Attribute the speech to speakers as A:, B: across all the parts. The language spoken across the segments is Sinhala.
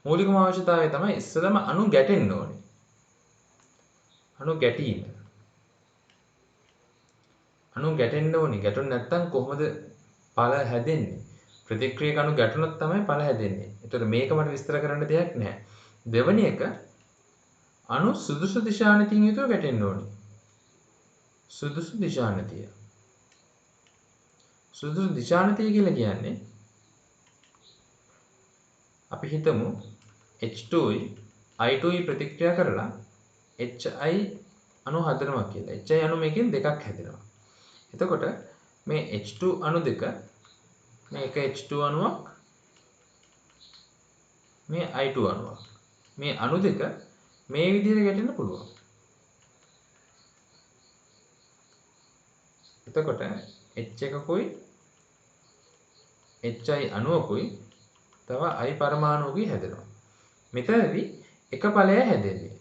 A: මූලිකම අවශ්‍යතාවය තමයි ඉස්සෙල්ලාම අණු ගැටෙන්න ඕනේ. අණු ගැටීම. අණු ගැටෙන්න ඕනේ. ගැටුනේ නැත්නම් කොහොමද ඵල හැදෙන්නේ? ප්‍රතික්‍රියක අණු ගැටුණොත් තමයි ඵල හැදෙන්නේ. ඒතකොට මේක මට විස්තර කරන්න දෙයක් නැහැ. දෙවෙනි එක අණු සුදුසු දිශානතියෙන් යුතුව ගැටෙන්න ඕනේ. සුදුසු දිශානතිය. සුදුසු දිශානතිය කියලා කියන්නේ අපි හිතමු H2යි I2යි ප්‍රතික්‍රියා කරලා HI අණු හදනවා කියලා. HI අණු මේකෙන් දෙකක් හැදෙනවා. එතකොට මේ H2 අණු දෙක මේක H2 අණුවක් මේ I2 අණුවක්. මේ අණු දෙක මේ විදිහට ගැටෙන්න පුළුවන්. එතකොට H එකකුයි HI අණුවකුයි තව I පරමාණුවකුයි හැදෙනවා. මෙතනදී එක ඵලය හැදෙන්නේ.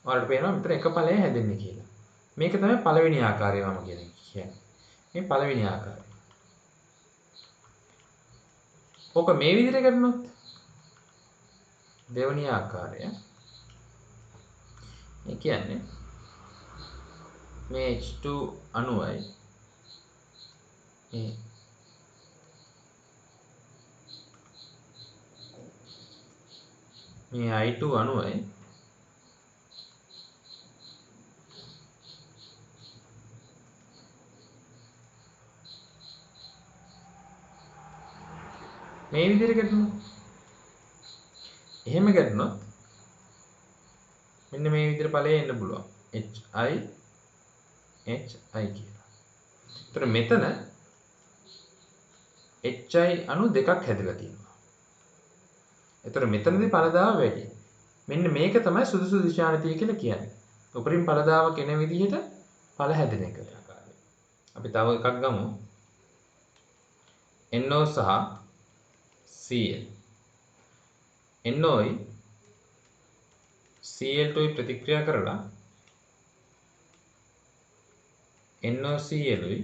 A: ඔයාලට පේනවා මෙතන එක ඵලය හැදෙන්නේ කියලා. මේක තමයි පළවෙනි ආකාරය මම කියන්නේ. මේ පළවෙනි ආකාරය. ඕක මේ විදිහට කරනොත් දෙවෙනි ආකාරය. ඒ කියන්නේ මේ H2 අණුවයි මේ I2 අණුවයි මේ විදිහට ගැටුණා. එහෙම ගැටුණොත් මෙන්න මේ විදිහට ඵලය එන්න පුළුවන්. HI කියලා. ඒතර මෙතන HI අණු දෙකක් හැදලා තියෙනවා. ඒතර මෙතනදී ඵලදාව වැඩි. මෙන්න මේක තමයි සුදුසු දිශානතිය කියලා කියන්නේ. උපරිම ඵලදාව කෙන විදිහට ඵල හැදෙන එක. අපි තව එකක් ගමු. NO සහ Cl. NOයි Cl2යි ප්‍රතික්‍රියා කරලා NOClයි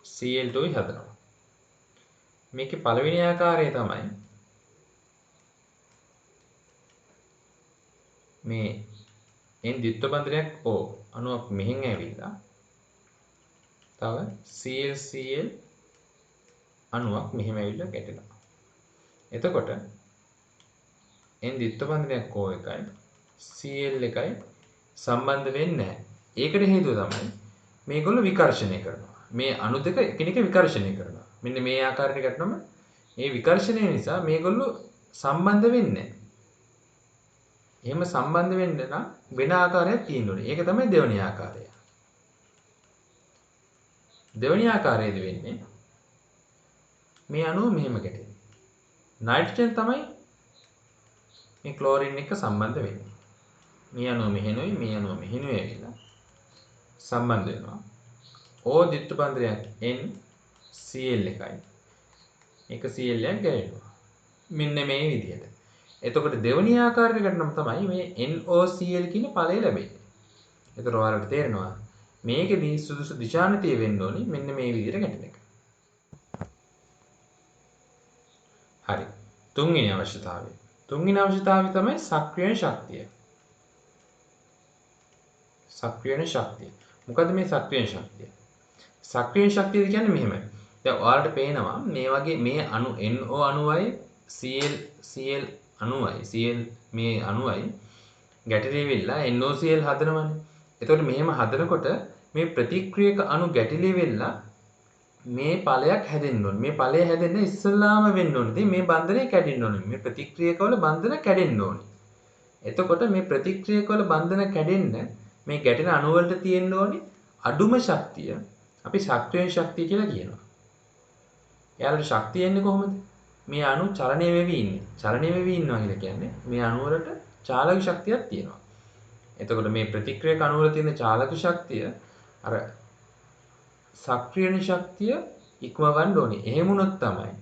A: Cl2යි හදනවා. මේකේ පළවෙනි ආකාරය තමයි මේ N ද්විත්ව බන්ධනයක් O අණුවක් මෙහෙන් ඇවිල්ලා තව Cl අණුවක් මෙහෙම ඇවිල්ලා ගැටෙනවා. එතකොට N ද්විත්ව බන්ධනයක් O එකයි Cl එකයි සම්බන්ධ වෙන්නේ නැහැ. ඒකට හේතුව තමයි මේගොල්ලෝ විකර්ෂණය කරනවා. මේ අණු දෙක එකිනෙක විකර්ෂණය කරනවා. මෙන්න මේ ආකාරයට ගැටුනම මේ විකර්ෂණය නිසා මේගොල්ලෝ සම්බන්ධ වෙන්නේ නැහැ. එහෙම සම්බන්ධ වෙන්න නම් වෙන ආකාරයක් තියෙන්න ඕනේ. ඒක තමයි දෙවෙනි ආකාරය. දෙවෙනි ආකාරයේදී වෙන්නේ මේ අණුව මෙහෙම ගැටෙනවා. නයිට්‍රජන් තමයි මේ ක්ලෝරින් එක්ක සම්බන්ධ වෙන්නේ. මේ අණුව මෙහෙනුයි මේ අණුව මෙහෙනුයි ඇවිල්ලා සම්බන්ධ වෙනවා. O ද්විත්ව බන්ධනයක් N Cl එකයි. එක Cl එකක් ගැටෙනවා. මෙන්න මේ විදිහට. එතකොට දෙවෙනි ආකාරයට ගැටුනම තමයි මේ NOCl කියන ඵලය ලැබෙන්නේ. ඒතර ඔයාලට තේරෙනවා මේකෙදී සුදුසු දිශානතිය වෙන්න ඕනි මෙන්න මේ විදිහට ගැටෙන එක. හරි. තුන්වෙනි අවශ්‍යතාවය. තුන්වෙනි අවශ්‍යතාවය තමයි සක්‍රියන ශක්තිය. සක්‍රියන ශක්තිය. මොකද්ද මේ සක්‍රියන ශක්තිය? සක්‍රියන ශක්තිය කියන්නේ මෙහෙමයි. දැන් ඔයාලට පේනවා මේ වගේ මේ අණු NO අණුවයි Cl අණුවයි Cl මේ අණුවයි ගැටලෙවිලා NOCl හදනවනේ. එතකොට මෙහෙම හදනකොට මේ ප්‍රතික්‍රියක අණු ගැටලි වෙලා මේ ඵලයක් හැදෙන්න ඕනේ. මේ ඵලය හැදෙන්න ඉස්සල්ලාම වෙන්න ඕනේ. ඉතින් මේ බන්ධනය කැඩෙන්න ඕනේ. මේ ප්‍රතික්‍රියකවල බන්ධන කැඩෙන්න ඕනේ. එතකොට මේ ප්‍රතික්‍රියකවල බන්ධන කැඩෙන්න මේ ගැටෙන අණු වලට තියෙන්න ඕනේ අඩුම ශක්තිය. අපි සක්‍රිය ශක්තිය කියලා කියනවා. එයාලට ශක්තිය එන්නේ කොහොමද? මේ අණු චලනය වෙවි ඉන්නේ. චලනය වෙවි ඉන්නවා කියලා කියන්නේ මේ අණු වලට චාලක ශක්තියක් තියෙනවා. එතකොට මේ ප්‍රතික්‍රියක අණු වල තියෙන චාලක ශක්තිය අර සක්‍රියන ශක්තිය ඉක්මවන්න ඕනේ. එහෙම වුණොත් තමයි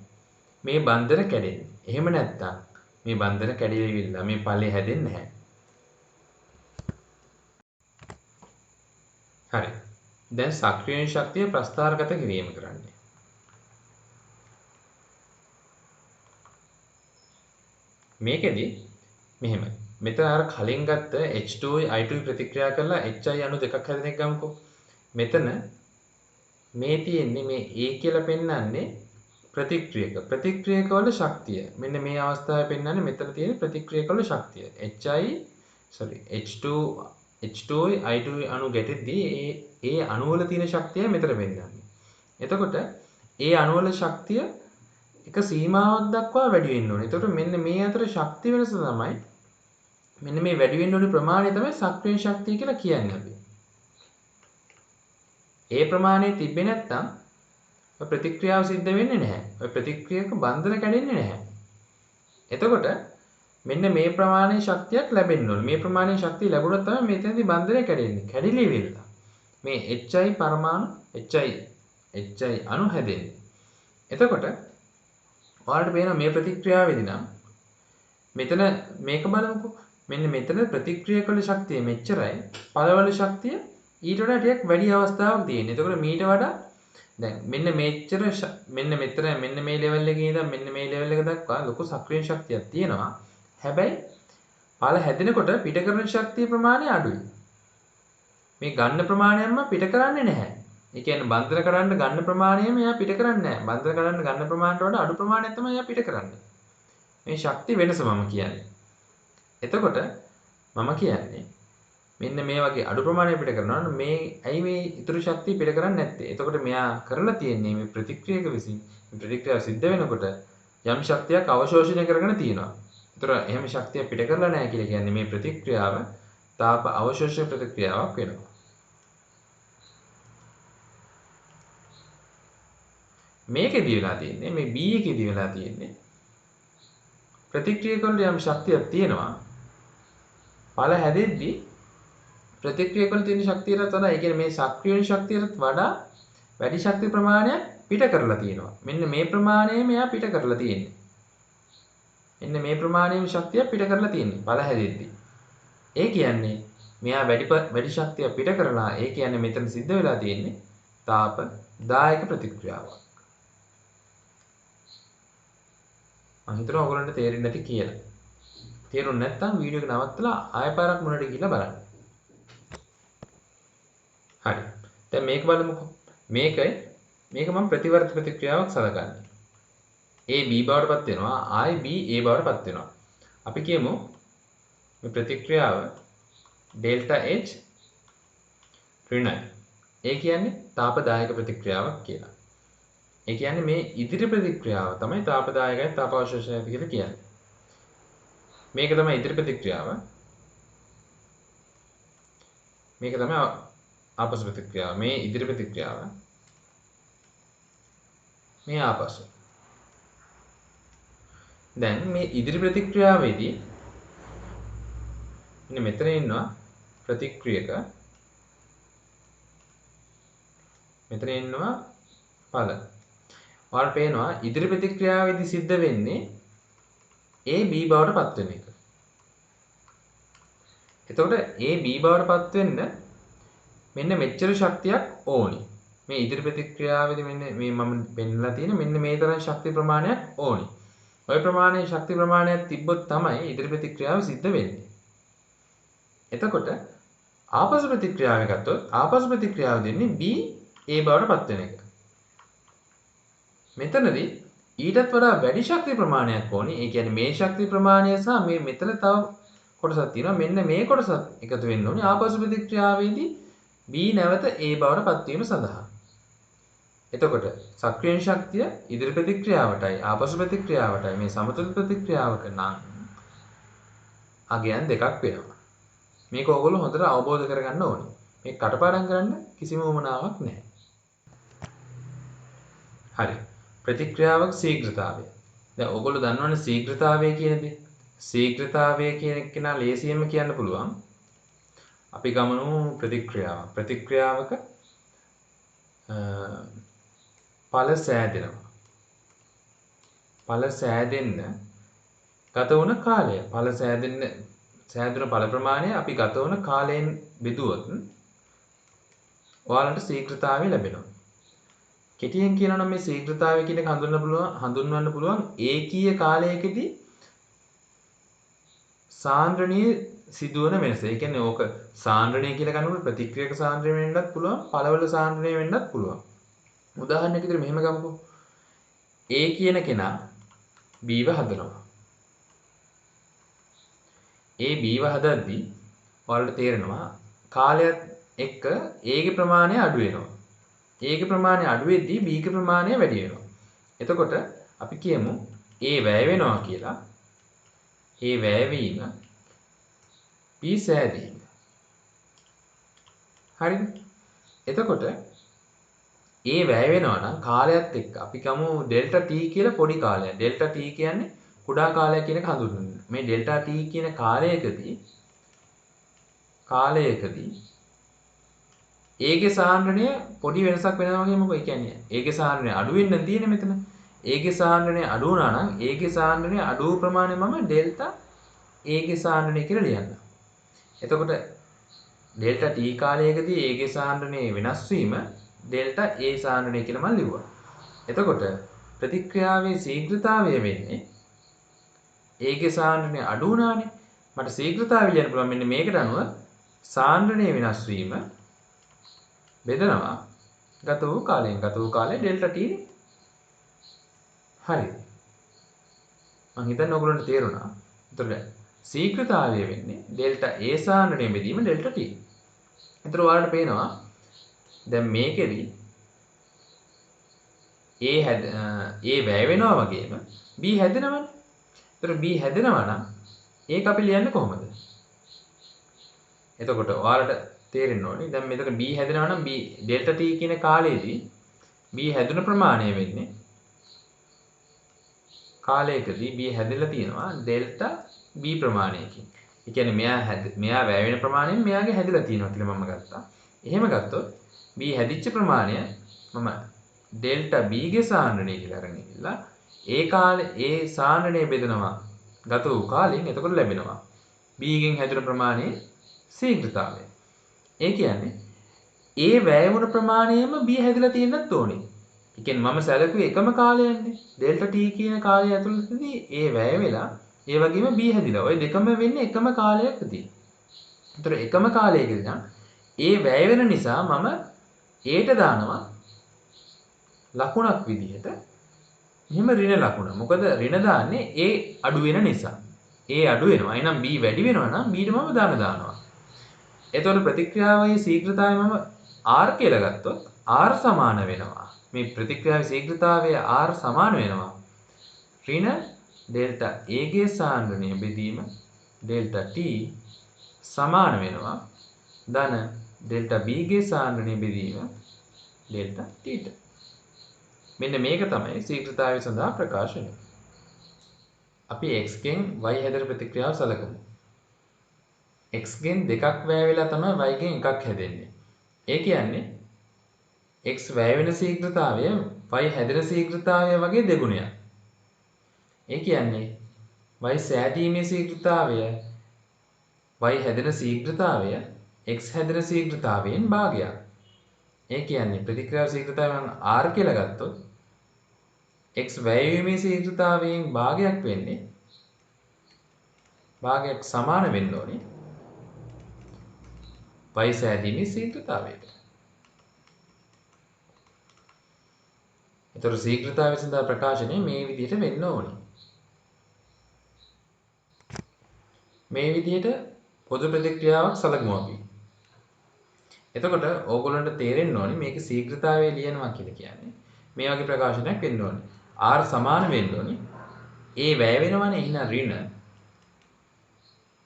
A: මේ බන්ධන කැඩෙන්නේ. එහෙම නැත්නම් මේ බන්ධන කැඩෙවිලා මේ ඵලය හැදෙන්නේ නැහැ. හරි. දැන් සක්‍රියන ශක්තිය ප්‍රස්ථාරගත කිරීම කරන්නේ. මේකෙදි මෙහෙමයි. මෙතන අර කලින් ගත්ත H2යි I2යි ප්‍රතික්‍රියා කරලා HI අණු දෙකක් හැදෙන එක ගමුකෝ. මෙතන මේ තියෙන්නේ මේ A කියලා පෙන්වන්නේ ප්‍රතික්‍රියක. ප්‍රතික්‍රියක වල ශක්තිය. මෙන්න මේ අවස්ථාවේ පෙන්වන්නේ මෙතන තියෙන ප්‍රතික්‍රියක වල ශක්තිය. H2යි I2යි අණු ගැටෙද්දී ඒ අණු වල තියෙන ශක්තිය මෙතන පෙන්වන්නේ. එතකොට ඒ අණු වල ශක්තිය එක සීමාවක් දක්වා වැඩි වෙන්න ඕනේ. එතකොට මෙන්න මේ අතර ශක්ති වෙනස තමයි මෙන්න මේ වැඩි වෙන්න ඕනේ ප්‍රමාණය තමයි සක්‍රීය ශක්තිය කියලා කියන්නේ අපි. ඒ ප්‍රමාණය තිබ්බේ නැත්නම් ඔය ප්‍රතික්‍රියාව සිද්ධ වෙන්නේ නැහැ. ඔය ප්‍රතික්‍රියක බන්ධන කැඩෙන්නේ නැහැ. එතකොට මෙන්න මේ ප්‍රමාණයේ ශක්තියක් ලැබෙන්න ඕනේ. මේ ප්‍රමාණයේ ශක්තිය ලැබුණොත් තමයි මෙතනදී බන්ධනය කැඩෙන්නේ. කැඩිලි වෙලා මේ HI පරමාණු HI අණු හැදෙන්නේ. එතකොට ඔයාලට පේනවා මේ ප්‍රතික්‍රියාවේදී නම් මෙතන මේක බලමුකෝ. මෙන්න මෙතන ප්‍රතික්‍රියාවල ශක්තිය මෙච්චරයි. පළවල ශක්තිය ඊට වඩා ටිකක් වැඩි අවස්ථාවක් තියෙනවා. එතකොට මීට වඩා දැන් මෙන්න මෙච්චර මෙන්න මෙතන මෙන්න මේ ලෙවල් එකේ ඉඳන් මෙන්න මේ ලෙවල් එක දක්වා ලොකු සක්‍රීය ශක්තියක් තියෙනවා. හැබැයි පළ හැදෙනකොට පිට කරන ශක්තිය ප්‍රමාණය අඩුයි. මේ ගන්න ප්‍රමාණයම පිට කරන්නේ නැහැ. ඒ කියන්නේ බන්ධන කරන්න ගන්න ප්‍රමාණයම එයා පිට කරන්නේ නැහැ. බන්ධන කරන්න ගන්න ප්‍රමාණයට වඩා අඩු ප්‍රමාණයක් තමයි එයා පිට කරන්නේ. මේ ශක්ති වෙනස මම කියන්නේ. එතකොට මම කියන්නේ මෙන්න මේ වගේ අඩු ප්‍රමාණයක් පිට කරනවා නම් මේ ඇයි මේ ඉතුරු ශක්තිය පිට කරන්නේ නැත්තේ? එතකොට මෙයා කරලා තියෙන්නේ මේ ප්‍රතික්‍රියක විසින් මේ ප්‍රතික්‍රියාව සිද්ධ වෙනකොට යම් ශක්තියක් අවශෝෂණය කරගෙන තියෙනවා. ඒතර එහෙම ශක්තිය පිට කරලා නැහැ කියලා කියන්නේ මේ ප්‍රතික්‍රියාව තාප අවශෝෂක ප්‍රතික්‍රියාවක් වෙනවා. මේකෙදී වෙලා තියෙන්නේ මේ B එකේදී වෙලා තියෙන්නේ ප්‍රතික්‍රියක වල යම් ශක්තියක් තියෙනවා. ඵල හැදෙද්දී ප්‍රතික්‍රියක වල තියෙන ශක්තියට වඩා ඒ කියන්නේ මේ සක්‍රීය ශක්තියට වඩා වැඩි ශක්ති ප්‍රමාණයක් පිට කරලා තියෙනවා. මෙන්න මේ ප්‍රමාණය මෙයා පිට කරලා තියෙන්නේ. මෙන්න මේ ප්‍රමාණයම ශක්තිය පිට කරලා තියෙන්නේ ඵල හැදෙද්දී. ඒ කියන්නේ මෙයා වැඩි ශක්තිය පිට කරලා ඒ කියන්නේ මෙතන සිද්ධ වෙලා තියෙන්නේ තාප දායක ප්‍රතික්‍රියාවක්. මම හිතනවා ඔයගොල්ලන්ට තේරෙන්නේ නැති කියලා. තේරුම් නැත්නම් වීඩියෝ එක නවත්තලා ආයෙ පාරක් මොනට ගිහිල්ලා බලන්න. හරි. දැන් මේක බලමුකෝ. මේක මම ප්‍රතිවර්ත ප්‍රතික්‍රියාවක් සලකන්නේ. A B බවට පත් වෙනවා. I B A බවට පත් වෙනවා. අපි කියමු මේ ප්‍රතික්‍රියාව ඩෙල්ටා H ඍණයි. ඒ කියන්නේ තාපදායක ප්‍රතික්‍රියාවක් කියලා. ඒ කියන්නේ මේ ඉදිරි ප්‍රතික්‍රියාව තමයි තාපදායකයි තාපාවශෝෂණයයි කියලා කියන්නේ. මේක තමයි ඉදිරි ප්‍රතික්‍රියාව. මේක තමයි ආපසු ප්‍රතික්‍රියාව. මේ ඉදිරි ප්‍රතික්‍රියාව. මේ ආපසු. දැන් මේ ඉදිරි ප්‍රතික්‍රියාවේදී මෙන්න මෙතන ඉන්නවා ප්‍රතික්‍රියක. මෙතන ඉන්නවා ඵල. ඔයාලට පේනවා ඉදිරි ප්‍රතික්‍රියාවේදී සිද්ධ වෙන්නේ A B බවට පත් වෙන එක. එතකොට A B බවට පත් වෙන්න මෙන්න මෙච්චර ශක්තියක් ඕනි. මේ ඉදිරි ප්‍රතික්‍රියාවේදී මෙන්න මේ මම පෙන්නලා තියෙන මෙන්න මේ තරම් ශක්ති ප්‍රමාණයක් ඕනි. ওই ප්‍රමාණයේ ශක්ති ප්‍රමාණයක් තිබ්බොත් තමයි ඉදිරි ප්‍රතික්‍රියාව සිද්ධ වෙන්නේ. එතකොට ආපසු ප්‍රතික්‍රියාව ගත්තොත් ආපසු ප්‍රතික්‍රියාව දෙන්නේ B A බවට පත් වෙන එක. මෙතනදී ඊටත් වඩා වැඩි ශක්ති ප්‍රමාණයක් ඕනි. ඒ කියන්නේ මේ ශක්ති ප්‍රමාණය සහ මේ මෙතන තව කොටසක් තියෙනවා. මෙන්න මේ කොටසත් එකතු වෙන්න ඕනේ ආපසු ප්‍රතික්‍රියාවේදී B නැවත A බවට පත් වීම සඳහා. එතකොට සක්‍රීය ශක්තිය ඉදිරි ප්‍රතික්‍රියාවටයි ආපසු ප්‍රතික්‍රියාවටයි මේ සමතුලිත ප්‍රතික්‍රියාවක නම් අගයන් දෙකක් වෙනවා. මේක ඔයගොල්ලෝ හොඳට අවබෝධ කරගන්න ඕනේ. මේක කටපාඩම් කරන්න කිසිම උවමනාවක් නැහැ. හරි. ප්‍රතික්‍රියාවක ශීඝ්‍රතාවය. දැන් ඔයගොල්ලෝ දන්නවනේ ශීඝ්‍රතාවය කියන දේ. ශීඝ්‍රතාවය කියන එක නා ලේසියෙන්ම කියන්න පුළුවන්. අපි ගමනු ප්‍රතික්‍රියාව. ප්‍රතික්‍රියාවක ඵල සෑදෙනවා. ඵල සෑදෙන්න ගත වුණ කාලය. ඵල සෑදුන ඵල ප්‍රමාණය අපි ගත වුණ කාලයෙන් බෙදුවොත් ඔයාලට ශීඝ්‍රතාවය ලැබෙනවා. කෙටියෙන් කියනවා නම් මේ ශීඝ්‍රතාවය කියන එක හඳුන්වන්න පුළුවන් ඒකීය කාලයකදී සාන්ද්‍රණයේ සිදුවන වෙනස. ඒ කියන්නේ ඕක සාන්ද්‍රණය කියලා ගන්නකොට ප්‍රතික්‍රියක සාන්ද්‍රණය වෙන්නත් පුළුවන්, පළවල සාන්ද්‍රණය වෙන්නත් පුළුවන්. උදාහරණයක් විදිහට මෙහෙම ගමුකෝ. A කියන කෙනා B ව හදනවා. A B ව හදද්දී ඔයාලට තේරෙනවා කාලයත් එක්ක A ගේ ප්‍රමාණය අඩු වෙනවා. A ගේ ප්‍රමාණය අඩු වෙද්දී B ගේ ප්‍රමාණය වැඩි වෙනවා. එතකොට අපි කියමු A වැය වෙනවා කියලා. A වැය වීම B සෑදීම. හරිද? එතකොට A වැය වෙනවා නම් කාලයත් එක්ක අපි ගමු ඩෙල්ටා T කියලා පොඩි කාලයක්. ඩෙල්ටා T කියන්නේ කුඩා කාලයක් කියන එක හඳුන්වන්නේ. මේ ඩෙල්ටා T කියන කාලයකදී A ගේ සාන්ද්‍රණය පොඩි වෙනසක් වෙනවා වගේ මොකද? ඒ කියන්නේ A ගේ සාන්ද්‍රණය අඩු වෙන්න තියෙන්නේ මෙතන. A ගේ සාන්ද්‍රණය අඩු වුණා නම් A ගේ සාන්ද්‍රණය අඩු වූ ප්‍රමාණය මම ඩෙල්ටා A ගේ සාන්ද්‍රණය කියලා ලියන්නම්. එතකොට ඩෙල්ටා T කාලයකදී A ගේ සාන්ද්‍රණය වෙනස් වීම ඩෙල්ටා A සාන්ද්‍රණය කියලා මම ලිව්වා. එතකොට ප්‍රතික්‍රියාවේ ශීඝ්‍රතාවය වෙන්නේ A ගේ සාන්ද්‍රණය අඩු වුණානේ. මට ශීඝ්‍රතාවය ලියන්න පුළුවන් මෙන්න මේකට අනුව සාන්ද්‍රණය වෙනස් වීම බෙදනවා ගත වූ කාලයෙන්. ගත වූ කාලය ඩෙල්ටා T නේ. හරි. මම හිතන්නේ ඔයගොල්ලන්ට තේරුණා. එතකොට ශීඝ්‍රතාවය වෙන්නේ ඩෙල්ටා A සාන්ද්‍රණය බෙදීම ඩෙල්ටා T. එතකොට ඔයාලට පේනවා දැන් මේකෙදි A වැය වෙනවා වගේම B හැදෙනවනේ. එතකොට B හැදෙනවා නම් ඒක අපි ලියන්නේ කොහොමද? එතකොට ඔයාලට තේරෙන්න ඕනේ දැන් මෙතන B හැදෙනවා නම් B ඩෙල්ටා T කියන කාලයේදී B හැදුන ප්‍රමාණය වෙන්නේ කාලයකදී B හැදෙලා තියෙනවා ඩෙල්ටා B ප්‍රමාණයකින්. ඒ කියන්නේ මෙයා වැය වෙන ප්‍රමාණයෙන් මෙයාගේ හැදෙලා තියෙනවා කියලා මම ගත්තා. එහෙම ගත්තොත් B හැදිච්ච ප්‍රමාණය මම ඩෙල්ටා B ගේ සාන්ද්‍රණය කියලා අරගෙන ඉilla ඒ සාන්ද්‍රණය බෙදනවා ගත වූ කාලෙන්. එතකොට ලැබෙනවා B ගෙන් හැදුන ප්‍රමාණයේ ශීඝ්‍රතාවය. ඒ කියන්නේ A වැය වුණ ප්‍රමාණයම B හැදිලා තියෙන්නත් ඕනේ. ඒ කියන්නේ මම සැලකුවේ එකම කාලයන්නේ. ඩෙල්ටා T කියන කාලය ඇතුළතදී A වැය වෙලා ඒ වගේම B හැදිලා. ওই දෙකම වෙන්නේ එකම කාලයකදී. ඒතර එකම කාලයකදී නම් A වැය වෙන නිසා මම Aට දානවා ලකුණක් විදිහට මෙහෙම ඍණ ලකුණ. මොකද ඍණ දාන්නේ A අඩු වෙන නිසා. A අඩු වෙනවා. එහෙනම් B වැඩි වෙනවා නම් B ට මම දානවා. එතකොට ප්‍රතික්‍රියාවේ ශීඝ්‍රතාවය මම R කියලා ගත්තොත් R සමාන වෙනවා. මේ ප්‍රතික්‍රියාවේ ශීඝ්‍රතාවය R සමාන වෙනවා. ඍණ ඩෙල්ටා A ගේ සාන්ද්‍රණය බෙදීම ඩෙල්ටා T සමාන වෙනවා ධන ඩෙල්ටා B ගේ සාන්ද්‍රණය බෙදීම ඩෙල්ටා T ට. මෙන්න මේක තමයි ශීඝ්‍රතාවය සඳහා ප්‍රකාශනය. අපි x ගෙන් y හැදෙන ප්‍රතික්‍රියාව සලකමු. x ගෙන් දෙකක් වැය වෙලා තමයි y ගෙන් එකක් හැදෙන්නේ. ඒ කියන්නේ x වැය වෙන ශීඝ්‍රතාවය y හැදෙන ශීඝ්‍රතාවය වගේ දෙගුණයක්. ඒ කියන්නේ y සෑදීමේ ශීඝ්‍රතාවය y හැදෙන ශීඝ්‍රතාවය x හැදෙන ශීඝ්‍රතාවයෙන් භාගයක්. ඒ කියන්නේ ප්‍රතික්‍රියාව ශීඝ්‍රතාවය මම r කියලා ගත්තොත් x වැය වීමේ ශීඝ්‍රතාවයෙන් භාගයක් වෙන්නේ භාගයක් සමාන වෙන්න ඕනේ y සෑදීමේ ශීඝ්‍රතාවයට. ඒතර ශීඝ්‍රතාවය සඳහා ප්‍රකාශනය මේ විදිහට වෙන්න ඕනේ. මේ විදිහට පොදු ප්‍රතික්‍රියාවක් සලකමු අපි. එතකොට ඕගොල්ලන්ට තේරෙන්න ඕනේ මේක ශීඝ්‍රතාවය ලියනවා කියලා කියන්නේ මේ වගේ ප්‍රකාශනයක් වෙන්න ඕනේ. R සමාන වෙන්න ඕනේ. A වැය වෙනවනේ එහෙනම් ඍණ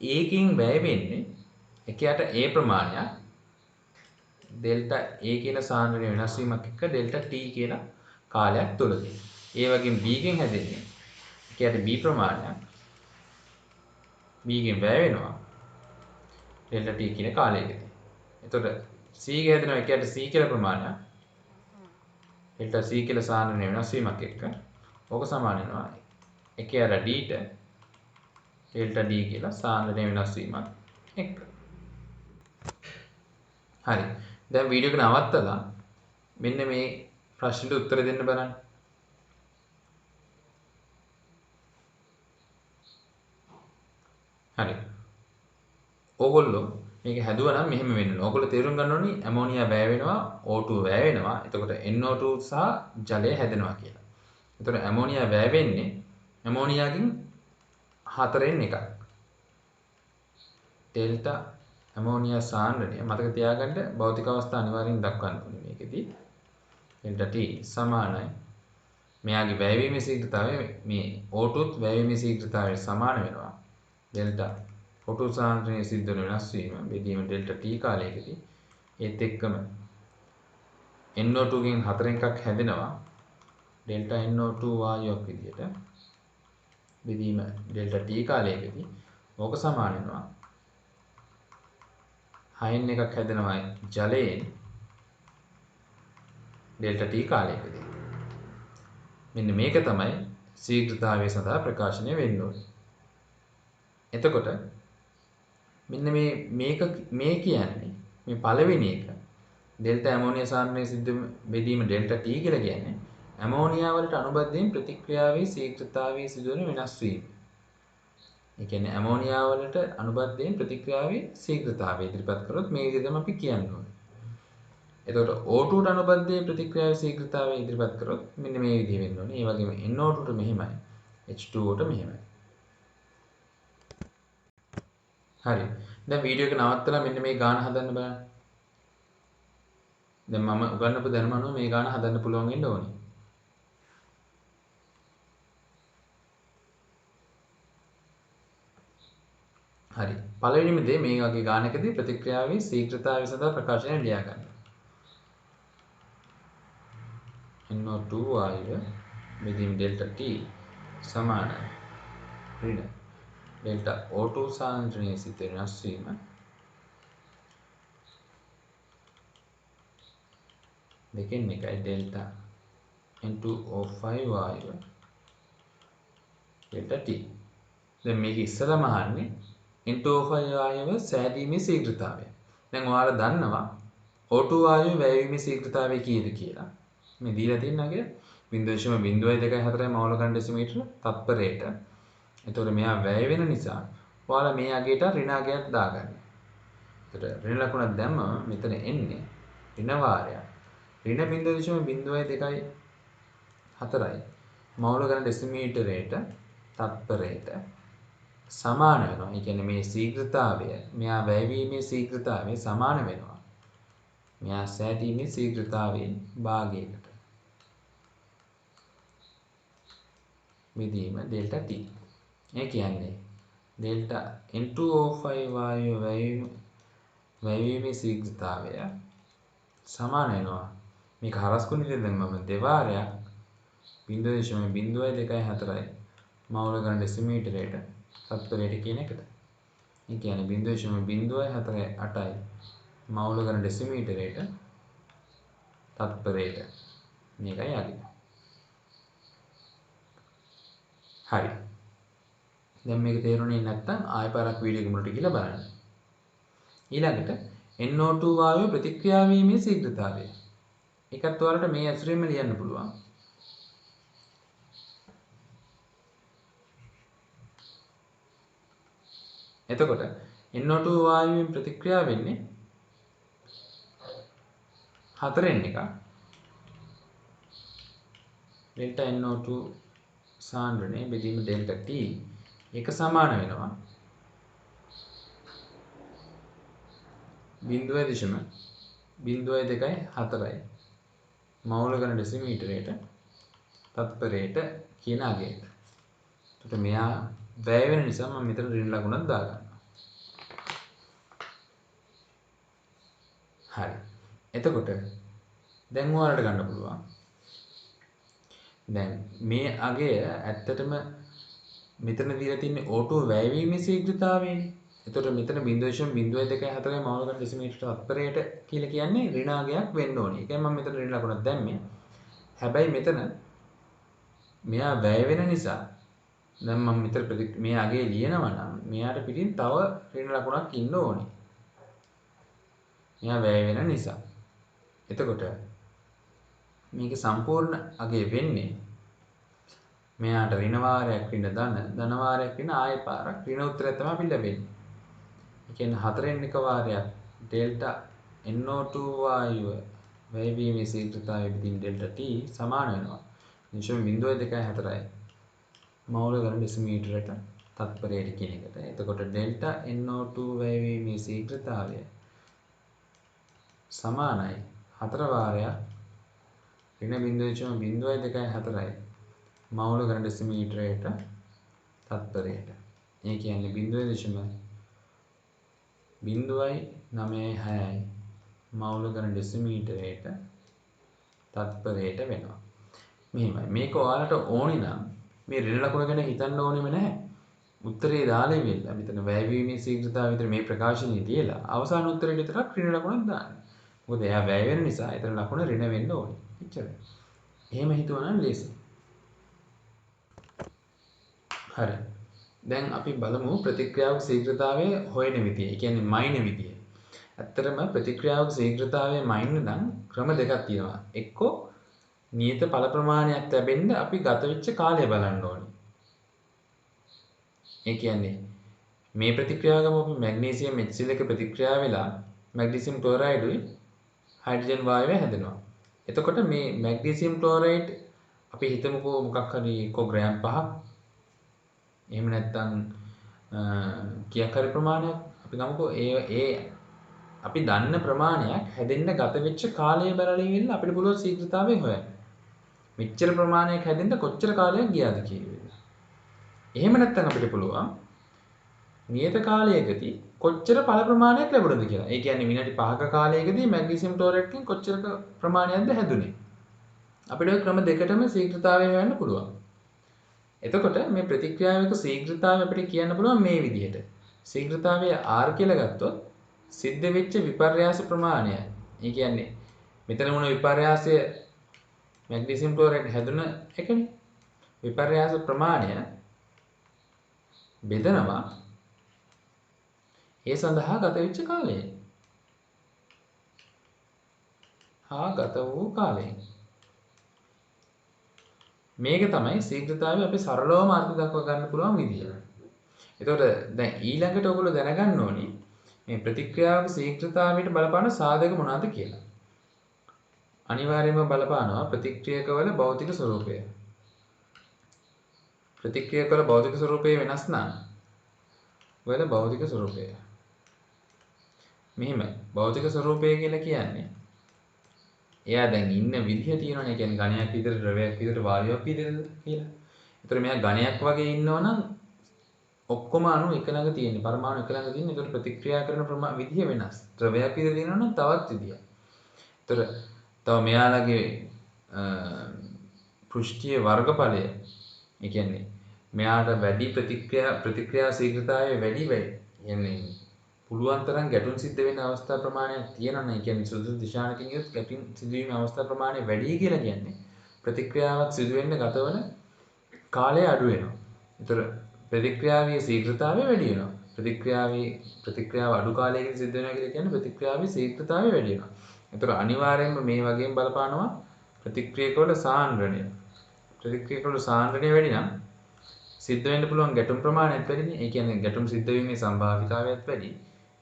A: A කින් වැය වෙන්නේ එකයට A ප්‍රමාණයක් ඩෙල්ටා A කියන සාන්ද්‍රණය වෙනස් වීමක් එක්ක ඩෙල්ටා T කියන කාලයක් තුලදී. ඒ වගේම B ගෙන් හැදෙන්නේ එකයට B ප්‍රමාණයක් B ගෙන් වැය වෙනවා ඩෙල්ටා T කියන කාලයකදී. එතකොට C ගේ හැදෙනවා එකයට C කියලා ප්‍රමාණයක් ඩෙල්ටා C කියලා සාන්ද්‍රණය වෙනස් වීමක් එක්ක ඕක සමාන වෙනවා එකයට D ට ඩෙල්ටා D කියලා සාන්ද්‍රණය වෙනස් වීමක් එක්ක. හරි. දැන් වීඩියෝ එක නවත්තලා මෙන්න මේ ප්‍රශ්නෙට උත්තර දෙන්න බලන්න. හරි. ඕගොල්ලෝ මේක හැදුවා නම් මෙහෙම වෙන්න ඕනේ. ඕගොල්ලෝ තේරුම් ගන්න ඕනේ ඇමෝනියා වැය වෙනවා, O2 වැය වෙනවා. එතකොට NO2 සහ ජලය හැදෙනවා කියලා. එතකොට ඇමෝනියා වැය වෙන්නේ ඇමෝනියාගෙන් 4න් එකක්. ඩෙල්ටා ඇමෝනියා සාන්ද්‍රණය මතක තියාගන්න භෞතික අවස්ථා අනිවාර්යෙන් දක්වන්න ඕනේ මේකෙදී. ඩෙල්ටා T සමානයි මෙයාගේ වැයවීමේ ශීඝ්‍රතාවය මේ O2ත් වැයවීමේ ශීඝ්‍රතාවයට සමාන වෙනවා. ඩෙල්ටා O2 සාන්ද්‍රණයේ සිද්ධ වෙන වෙනස් වීම බෙදීම ඩෙල්ටා T කාලයකදී ඒත් එක්කම NO2 ගෙන් 4න් එකක් හැදෙනවා. ඩෙල්ටා NO2 වායුවක් විදියට බෙදීම ඩෙල්ටා T කාලයකදී ඕක සමාන වෙනවා. 6න් එකක් හැදෙනවා ජලයෙන් ඩෙල්ටා T කාලයකදී. මෙන්න මේක තමයි ශීඝ්‍රතාවය සඳහා ප්‍රකාශනය වෙන්න ඕනේ. එතකොට මෙන්න මේ කියන්නේ මේ පළවෙනි එක ඩෙල්ටා ඇමෝනියා සාන්ද්‍රණයේ සිද්ධ බෙදීම ඩෙල්ටා T කියලා කියන්නේ ඇමෝනියා වලට අනුබද්ධයෙන් ප්‍රතික්‍රියාවේ ශීඝ්‍රතාවයේ සිදුවන වෙනස් වීම. ඒ කියන්නේ ඇමෝනියා වලට අනුබද්ධයෙන් ප්‍රතික්‍රියාවේ ශීඝ්‍රතාවය ඉදිරිපත් කරොත් මේ විදිහටම අපි කියන්න ඕනේ. එතකොට O2ට අනුබද්ධයෙන් ප්‍රතික්‍රියාවේ ශීඝ්‍රතාවය ඉදිරිපත් කරොත් මෙන්න මේ විදිහ වෙන්න ඕනේ. ඒ වගේම NO2ට මෙහෙමයි. H2Oට මෙහෙමයි. හරි. දැන් වීඩියෝ එක නවත්තලා මෙන්න මේ ගාන හදන්න බලන්න. දැන් මම උගන්වපු දැනුම අනුව මේ ගාන හදන්න පුළුවන් වෙන්න ඕනේ. හරි. පළවෙනිම දේ මේ වගේ ගානකදී ප්‍රතික්‍රියාවේ ශීඝ්‍රතාවය සඳහා ප්‍රකාශනය ලියා ගන්න. NO2 වායුව බෙදීම ඩෙල්ටා T සමානයි ඍණ ඩෙල්ටා O2 සාන්ද්‍රණයේ සිට වෙනස් වීම දෙකෙන් එකයි ඩෙල්ටා N2O5 වායුව ඩෙල්ටා T. දැන් මේක ඉස්සරම අහන්නේ N2O5 වායුව සෑදීමේ ශීඝ්‍රතාවය. දැන් ඔයාලා දන්නවා O2 වායුවේ වැයවීමේ ශීඝ්‍රතාවය කීයද කියලා. මේ දීලා තියෙනගේ 0.0224 මෝල් ඝන ඩෙසිමීටර තත්පරයට. එතකොට මෙයා වැය වෙන නිසා ඔයාලා මේ අගයට ඍණ අගයක් දාගන්න. එතකොට ඍණ ලකුණක් දැම්මම මෙතන එන්නේ ඍණ වාරයක්. ඍණ 0.0224 මෝල් ඝන ඩෙසිමීටරයට තත්පරයට සමාන වෙනවා. ඒ කියන්නේ මේ ශීඝ්‍රතාවය මෙයා වැයවීමේ ශීඝ්‍රතාවය සමාන වෙනවා. මෙයා සෑදීමේ ශීඝ්‍රතාවයෙන් භාගයකට. බෙදීම ඩෙල්ටා T. ඒ කියන්නේ ඩෙල්ටා N2O5 වායුව වැයවීමේ ශීඝ්‍රතාවය සමාන වෙනවා. මේක හරස් කුණිතෙන් දැම්මම දෙවාරයක් 0.0224 මෝල් ඝන ඩෙසිමීටරයට තත්පරයට කියන එකට. ඒ කියන්නේ 0.048යි මෝල් ඝන ඩෙසිමීටරයට තත්පරයට. මේකයි අගය. හරි. දැන් මේක තේරුණේ නැත්නම් ආයෙ පාරක් වීඩියෝ එක මුලට ගිහලා බලන්න. ඊළඟට NO2 වායුව ප්‍රතික්‍රියා වීමේ ශීඝ්‍රතාවය. ඒකත් ඔයාලට මේ ඇසුරින්ම ලියන්න පුළුවන්. එතකොට NO2 වායුවෙන් ප්‍රතික්‍රියා වෙන්නේ 4න් එකක්. ඩෙල්ටා NO2 සාන්ද්‍රණය බෙදීම ඩෙල්ටා T එක සමාන වෙනවා 0.0224 මෝල් ඝන ඩෙසිමීටරයට තත්පරයට කියන අගයට. එතකොට මෙයා වැය වෙන නිසා මම මෙතන ඍණ ලකුණක් දාගන්නවා. හරි. එතකොට දැන් ඔයාලට ගන්න පුළුවන්. දැන් මේ අගය ඇත්තටම මෙතන දීලා තියෙන්නේ O2 වැයවීමේ ශීඝ්‍රතාවයනේ. එතකොට මෙතන 0.024 මෝල් ඝන ඩෙසිමීටර තත්පරයට කියලා කියන්නේ ඍණ අගයක් වෙන්න ඕනේ. ඒකයි මම මෙතන ඍණ ලකුණක් දැම්මේ. හැබැයි මෙතන මෙයා වැය වෙන නිසා දැන් මම මෙතන මේ අගේ ලියනවා නම් මෙයාට පිටින් තව ඍණ ලකුණක් ඉන්න ඕනේ. මෙයා වැය වෙන නිසා. එතකොට මේක සම්පූර්ණ අගේ වෙන්නේ මෙයාට ඍණ වාරයක් ඍණ ධන වාරයක් ඍණ ආයෙ පාරක් ඍණ උත්තරය තමයි අපි ලැබෙන්නේ. ඒ කියන්නේ 4න් එක වාරයක් delta NO2 වායුව වැයවීමේ ශීඝ්‍රතාවය between delta T සමාන වෙනවා. නිශ්චය 0.24යි මවුල ඝන ඩෙසිමීටරයට තත්පරයට කියන එකට. එතකොට ඩෙල්ටා NO2 වැයවීමේ ශීඝ්‍රතාවය සමානයි 4 වාරයක් ඍණ 0.024යි මවුල ඝන ඩෙසිමීටරයට තත්පරයට. ඒ කියන්නේ 0.096යි මවුල ඝන ඩෙසිමීටරයට තත්පරයට වෙනවා. මෙහෙමයි. මේක ඔයාලට ඕනි නම් මේ ඍණ ලකුණ ගැන හිතන්න ඕනෙම නැහැ. උත්තරේ දාලා ඉවිල්ලා මෙතන වැයවීමේ ශීඝ්‍රතාවය විතර මේ ප්‍රකාශනයේ තියලා අවසාන උත්තරේ විතරක් ඍණ ලකුණක් දාන්න. මොකද එයා වැය වෙන නිසා ඒතර ලකුණ ඍණ වෙන්න ඕනේ. එච්චරයි. එහෙම හිතුවා නම් ලේසි. හරි. දැන් අපි බලමු ප්‍රතික්‍රියාවක ශීඝ්‍රතාවය හොයන විදිය. ඒ කියන්නේ මයින විදිය. ඇත්තටම ප්‍රතික්‍රියාවක ශීඝ්‍රතාවය මයින්න නම් ක්‍රම දෙකක් තියෙනවා. එක්කෝ නියත ඵල ප්‍රමාණයක් ලැබෙන්න අපි ගත වෙච්ච කාලය බලන්න ඕනේ. ඒ කියන්නේ මේ ප්‍රතික්‍රියාව ගමු අපි මැග්නීසියම් HCl එක ප්‍රතික්‍රියා වෙලා මැග්නීසියම් ක්ලෝරයිඩුයි හයිඩ්‍රජන් වායුවයි හැදෙනවා. එතකොට මේ මැග්නීසියම් ක්ලෝරයිඩ් අපි හිතමුකෝ මොකක් හරි එක්කෝ ග්‍රෑම් 5ක් එහෙම නැත්නම් කීයක් හරි ප්‍රමාණයක් අපි ගමුකෝ ඒ අපි දන්න ප්‍රමාණයක් හැදෙන්න ගත වෙච්ච කාලය බලලා ඉන්න අපිට පුළුවන් ශීඝ්‍රතාවය හොයන්න. මෙච්චර ප්‍රමාණයක් හැදෙන්න කොච්චර කාලයක් ගියාද කියලා. එහෙම නැත්නම් අපිට පුළුවන් නියත කාලයකදී කොච්චර ඵල ප්‍රමාණයක් ලැබුණද කියලා. ඒ කියන්නේ විනාඩි 5ක කාලයකදී මැග්නීසියම් ක්ලෝරයිඩ්කින් කොච්චර ප්‍රමාණයක්ද හැදුනේ. අපිට ওই ක්‍රම දෙකටම ශීඝ්‍රතාවය හොයන්න පුළුවන්. එතකොට මේ ප්‍රතික්‍රියාවක ශීඝ්‍රතාවය අපිට කියන්න පුළුවන් මේ විදිහට. ශීඝ්‍රතාවය R කියලා ගත්තොත් සිද්ධ වෙච්ච විපර්යාස ප්‍රමාණය. ඒ කියන්නේ මෙතන වුණ විපර්යාසය මැග්නීසියම් ක්ලෝරයිඩ් හැදුන එකනේ. විපර්යාස ප්‍රමාණය බෙදනවා ඒ සඳහා ගත වෙච්ච කාලය. ගත වූ කාලය. මේක තමයි ශීඝ්‍රතාවය අපි සරලවම අර්ථ දක්ව ගන්න පුළුවන් විදිය. එතකොට දැන් ඊළඟට ඔයගොල්ලෝ දැනගන්න ඕනි මේ ප්‍රතික්‍රියාවක ශීඝ්‍රතාවයට බලපාන සාධක මොනවාද කියලා. අනිවාර්යයෙන්ම බලපානවා ප්‍රතික්‍රියකවල භෞතික ස්වરૂපය. ප්‍රතික්‍රියකවල භෞතික ස්වરૂපය වෙනස් නම් වල භෞතික ස්වરૂපය. මෙහෙම භෞතික ස්වરૂපය කියලා කියන්නේ එයා දැන් ඉන්න විදිහ තියෙනවනේ. කියන්නේ ඝනයක් විතර ද්‍රවයක් විතර වායුවක් විතරද කියලා. ඒතර මෙයා ඝනයක් වගේ ඉන්නවනම් ඔක්කොම අණු එක ළඟ තියෙන්නේ පරමාණු එක ළඟ තියෙන්නේ. ඒතර ප්‍රතික්‍රියා කරන විදිහ වෙනස්. ද්‍රවයක් විතර තියෙනවනම් තවත් විදියක්. ඒතර තව මෙයාලගේ පෘෂ්ඨීය වර්ගඵලය ඒ කියන්නේ මෙයාට වැඩි ප්‍රතික්‍රියා ශීඝ්‍රතාවය වැඩි වෙයි. කියන්නේ පුළුවන් තරම් ගැටුම් සිද්ධ වෙන අවස්ථා ප්‍රමාණයක් තියෙනවනේ. ඒ කියන්නේ සුදුසු දිශානකින් ගියොත් ගැටුම් සිදුවීමේ අවස්ථා ප්‍රමාණය වැඩි කියලා කියන්නේ ප්‍රතික්‍රියාවක් සිදු වෙන්න ගතවන කාලය අඩු වෙනවා. ඒතර ප්‍රතික්‍රියාවේ ශීඝ්‍රතාවය වැඩි වෙනවා. ප්‍රතික්‍රියාව අඩු කාලයකින් සිද්ධ වෙනවා කියලා කියන්නේ ප්‍රතික්‍රියාවේ ශීඝ්‍රතාවය වැඩි වෙනවා. ඒතර අනිවාර්යයෙන්ම මේ වගේම බලපානවා ප්‍රතික්‍රියකවල සාන්ද්‍රණය. ප්‍රතික්‍රියකවල සාන්ද්‍රණය වැඩි නම් සිද්ධ වෙන්න පුළුවන් ගැටුම් ප්‍රමාණයත් වැඩිනේ. ඒ කියන්නේ ගැටුම් සිද්ධ වීමේ සම්භාවිතාවයත් වැඩි.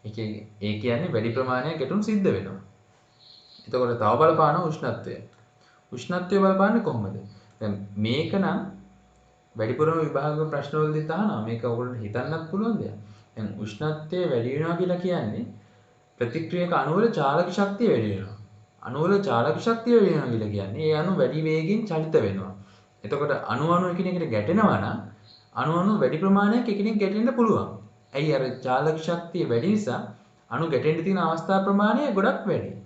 A: ඒ කියන්නේ වැඩි ප්‍රමාණයක් ගැටුම් සිද්ධ වෙනවා. එතකොට තව බලපාන උෂ්ණත්වය. උෂ්ණත්වය බලපාන්නේ කොහොමද? දැන් මේක නම් වැඩිපුරම විභාග ප්‍රශ්නවලදීත් අහනවා. මේක ඔයගොල්ලන්ට හිතන්නත් පුළුවන් දෙයක්. දැන් උෂ්ණත්වය වැඩි වෙනවා කියලා කියන්නේ ප්‍රතික්‍රියක අණු වල චාලක ශක්තිය වැඩි වෙනවා. අණු වල චාලක ශක්තිය වැඩි වෙනවා කියලා කියන්නේ ඒ අණු වැඩි වේගෙන් චලිත වෙනවා. එතකොට අණු එකිනෙකට ගැටෙනවා නම් අණු වැඩි ප්‍රමාණයක් එකිනෙක ගැටෙන්න පුළුවන්. ඇයි අර චාලක ශක්තිය වැඩි නිසා අණු ගැටෙන්න තියෙන අවස්ථා ප්‍රමාණය ගොඩක් වැඩි.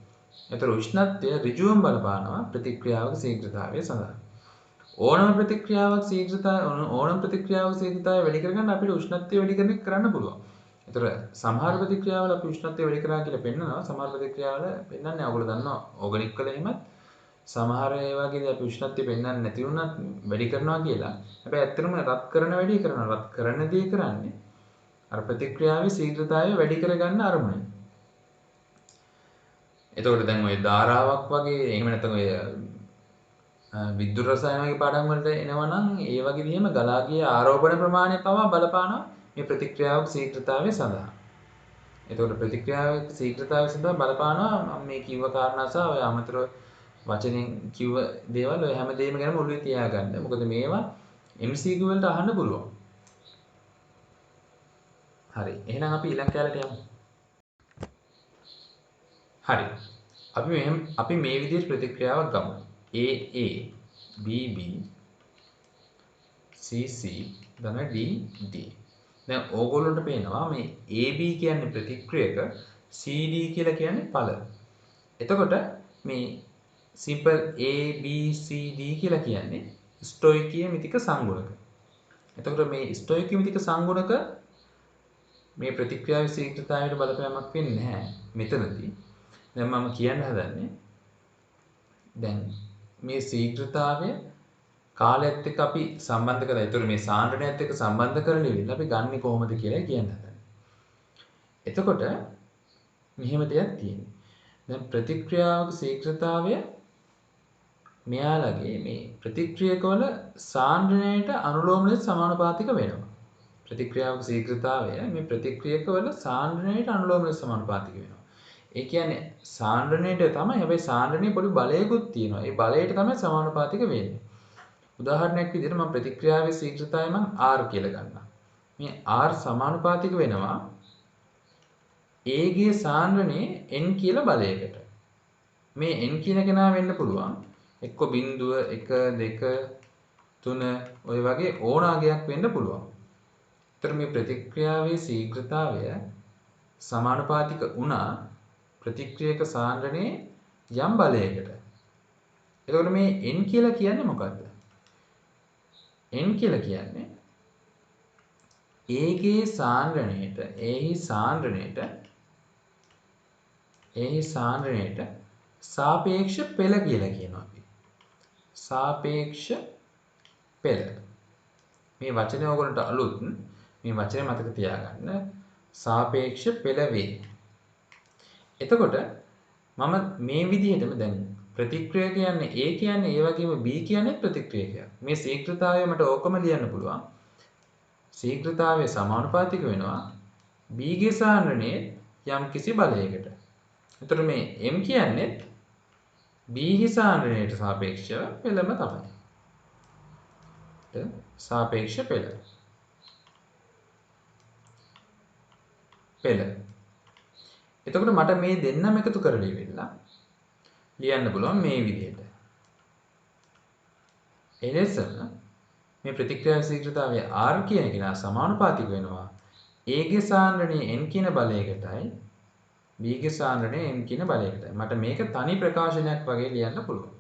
A: ඒතර උෂ්ණත්වය ඍජුවම බලපානවා ප්‍රතික්‍රියාවක ශීඝ්‍රතාවය සඳහා. ඕනම ප්‍රතික්‍රියාවක් ශීඝ්‍රතාවය වැඩි කරගන්න අපිට උෂ්ණත්වය වැඩි කරන්න පුළුවන්. ඒතර සමහර ප්‍රතික්‍රියාවල අපි උෂ්ණත්වය වැඩි කරා කියලා පෙන්නනවා. සමහර ප්‍රතික්‍රියාවල පෙන්නන්නේ ඔයගොල්ලෝ දන්නවා ඕගනික් වල එහෙමත් සමහර ඒවා වගේදී අපි උෂ්ණත්වය පෙන්වන්නේ නැති වුණත් වැඩි කරනවා කියලා. හැබැයි ඇත්තටම රත් කරන වැඩි කරනවා. රත් කරන දේ කරන්නේ අර ප්‍රතික්‍රියාවේ ශීඝ්‍රතාවය වැඩි කරගන්න අරමුණයි. එතකොට දැන් ওই ධාරාවක් වගේ එහෙම නැත්නම් ඔය විද්‍යුත් රසායන වගේ පාඩම් වලට එනවා නම් ඒ වගේ විදිහම ගලා ගිය ආරෝපණ ප්‍රමාණය පවා බලපානවා මේ ප්‍රතික්‍රියාවක ශීඝ්‍රතාවය සඳහා. එතකොට ප්‍රතික්‍රියාවේ ශීඝ්‍රතාවය සඳහා බලපානවා මම මේ කිව්ව කාරණා සහ ඔය අමතරව වචනෙන් කිව්ව දේවල් ඔය හැමදේම ගැනම ඔළුවේ තියාගන්න. මොකද මේවා MCQ වලට අහන්න පුළුවන්. හරි. එහෙනම් අපි ඊළඟ කැලට යමු. හරි. අපි මේ විදිහට ප්‍රතික්‍රියාවක් ගමු. A A B B C C ධන D D. දැන් ඕගොල්ලන්ට පේනවා මේ AB කියන්නේ ප්‍රතික්‍රියක CD කියලා කියන්නේ ඵල. එතකොට මේ simple A B C D කියලා කියන්නේ ස්ටොයිකිය මිතික සංගුණක. එතකොට මේ ස්ටොයිකිය මිතික සංගුණක මේ ප්‍රතික්‍රියාවේ ශීඝ්‍රතාවයට බලපෑමක් වෙන්නේ නැහැ මෙතනදී. දැන් මම කියන්න හදන්නේ දැන් මේ ශීඝ්‍රතාවය කාලයත් එක්ක අපි සම්බන්ධ කරලා ඒතර මේ සාන්ද්‍රණයත් එක්ක සම්බන්ධ කරලා ඉවිල්ලා අපි ගන්නෙ කොහොමද කියලා කියන්න හදන්නේ. එතකොට මෙහෙම දෙයක් තියෙනවා. දැන් ප්‍රතික්‍රියාවක ශීඝ්‍රතාවය මෙයාලගේ මේ ප්‍රතික්‍රියකවල සාන්ද්‍රණයට අනුලෝම ලෙස සමානුපාතික වෙනවා. ප්‍රතික්‍රියාවක ශීඝ්‍රතාවය මේ ප්‍රතික්‍රියකවල සාන්ද්‍රණයට අනුලෝම ලෙස සමානුපාතික වෙනවා. ඒ කියන්නේ සාන්ද්‍රණයට තමයි හැබැයි සාන්ද්‍රණයේ පොඩි බලයකුත් තියෙනවා. ඒ බලයට තමයි සමානුපාතික වෙන්නේ. උදාහරණයක් විදිහට මම ප්‍රතික්‍රියාවේ ශීඝ්‍රතාවය මම R කියලා ගන්නවා. මේ R සමානුපාතික වෙනවා A ගේ සාන්ද්‍රණයේ n කියලා බලයකට. මේ n කියන කෙනා වෙන්න පුළුවන් එක්ක බිංදුව 1 2 3 ඔය වගේ ඕනාගයක් වෙන්න පුළුවන්. ඒතර මේ ප්‍රතික්‍රියාවේ ශීඝ්‍රතාවය සමානුපාතික වුණා ප්‍රතික්‍රියක සාන්ද්‍රණයේ යම් බලයකට. එතකොට මේ n කියලා කියන්නේ මොකද්ද? n කියලා කියන්නේ A ගේ සාන්ද්‍රණයට සාපේක්ෂ පෙළ කියලා කියනවා අපි. සාපේක්ෂ පෙළ. මේ වචනේ ඔයගොල්ලන්ට අලුත්. මේ වචනේ මතක තියාගන්න. සාපේක්ෂ පෙළ වේ. එතකොට මම මේ විදිහටම දැන් ප්‍රතික්‍රියා කියන්නේ A කියන්නේ ඒ වගේම B කියන්නේ ප්‍රතික්‍රියකයක්. මේ ශීඝ්‍රතාවය මට ඕකම ලියන්න පුළුවන්. ශීඝ්‍රතාවය සමානුපාතික වෙනවා B ගේ සාන්ද්‍රණයේ යම් කිසි බලයකට. එතකොට මේ M කියන්නේ B ගේ සාන්ද්‍රණයට සාපේක්ෂව පෙළම තමයි. සාපේක්ෂ පෙළ. එතකොට මට මේ දෙන්නම එකතු කරලා ඉවෙලා ලියන්න පුළුවන් මේ විදිහට. එලෙසම මේ ප්‍රතික්‍රියා ශීඝ්‍රතාවය R කියන කෙනා සමානුපාතික වෙනවා A ගේ සාන්ද්‍රණයේ n කියන බලයකටයි B ගේ සාන්ද්‍රණයේ n කියන බලයකටයි. මට මේක තනි ප්‍රකාශනයක් වගේ ලියන්න පුළුවන්.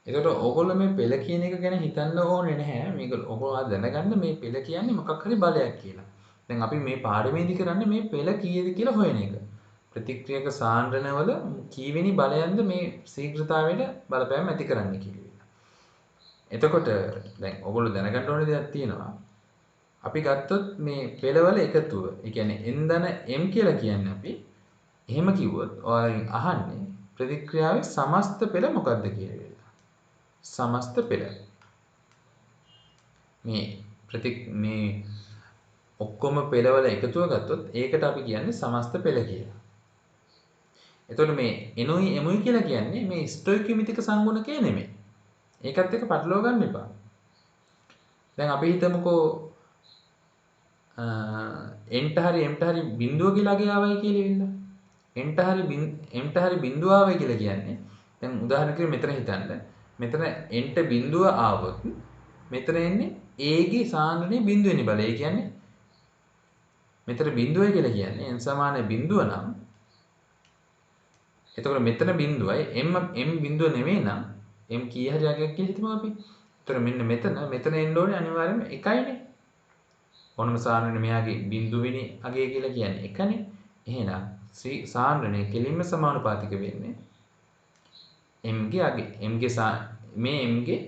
A: එතකොට ඕගොල්ලෝ මේ පෙළ කියන එක ගැන හිතන්න ඕනේ නැහැ. මේක ඔයගොල්ලෝ දැනගන්න මේ පෙළ කියන්නේ මොකක් හරි බලයක් කියලා. දැන් අපි මේ පාඩමේදී කරන්නේ මේ පෙළ කීයද කියලා හොයන එක. ප්‍රතික්‍රියක සාන්ද්‍රණවල කීවෙනි බලයන්ද මේ ශීඝ්‍රතාවයට බලපෑම් ඇති කරන්නේ කියලා. එතකොට දැන් ඔයගොල්ලෝ දැනගන්න ඕනේ දෙයක් තියෙනවා. අපි ගත්තොත් මේ පෙළවල එකතුව. ඒ කියන්නේ n ධන m කියලා කියන්නේ අපි. එහෙම කිව්වොත් ඔයාලෙන් අහන්නේ ප්‍රතික්‍රියාවේ සමස්ත පෙළ මොකක්ද කියලා. සමස්ත පෙළ. මේ ඔක්කොම පෙළවල එකතුව ගත්තොත් ඒකට අපි කියන්නේ සමස්ත පෙළ කියලා. එතකොට මේ එනොයි එමුයි කියලා කියන්නේ මේ ස්ටොයිකියමෙටික සංගුණකය නෙමෙයි. ඒකත් එක්ක පටලවා ගන්න එපා. දැන් අපි හිතමුකෝ n ට හරි m ට හරි බිඳුව කියලා අගේ ආවයි කියලා ඉන්න. n ට හරි බිඳුව ආවයි කියලා කියන්නේ දැන් උදාහරණයක් මෙතන හිතන්න. මෙතන n ට බිඳුව ආවොත් මෙතන එන්නේ a ගේ සාන්ද්‍රණයේ බිඳුව වෙනි බලය. ඒ කියන්නේ මෙතන බිඳුවයි කියලා කියන්නේ n සමාන බිඳුව නම් එතකොට මෙතන බිඳුවයි m බිඳුව නෙමෙයි නම් m කී හරි අගයක් කියලා හිතමු අපි. එතකොට මෙන්න මෙතන එන්න ඕනේ අනිවාර්යයෙන්ම එකයිනේ. ඕනම සාන්ද්‍රණය මෙයාගේ බිඳුවෙනි අගය කියලා කියන්නේ එකනේ. එහෙනම් සාන්ද්‍රණය කෙලින්ම සමානුපාතික වෙන්නේ m ගේ අගය. m ගේ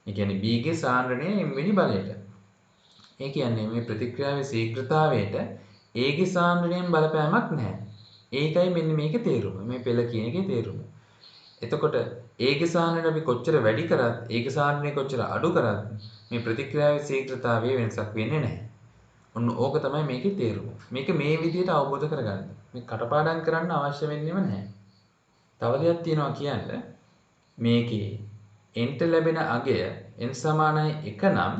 A: ඒ කියන්නේ b ගේ සාන්ද්‍රණය m වෙනි බලයට. ඒ කියන්නේ මේ ප්‍රතික්‍රියාවේ ශීඝ්‍රතාවයට a ගේ සාන්ද්‍රණයෙන් බලපෑමක් නැහැ. ඒකයි මෙන්න මේකේ තේරුම. මේ පෙළ කියන එකේ තේරුම. එතකොට a ගේ සාන්ද්‍රණය අපි කොච්චර වැඩි කරත් a ගේ සාන්ද්‍රණය කොච්චර අඩු කරත් මේ ප්‍රතික්‍රියාවේ ශීඝ්‍රතාවයේ වෙනසක් වෙන්නේ නැහැ. ඔන්න ඕක තමයි මේකේ තේරුම. මේක මේ විදිහට අවබෝධ කරගන්න. මේ කටපාඩම් කරන්න අවශ්‍ය වෙන්නේම නැහැ. තව දෙයක් තියෙනවා කියන්න. මේකේ n ට ලැබෙන අගය n සමානයි 1 නම්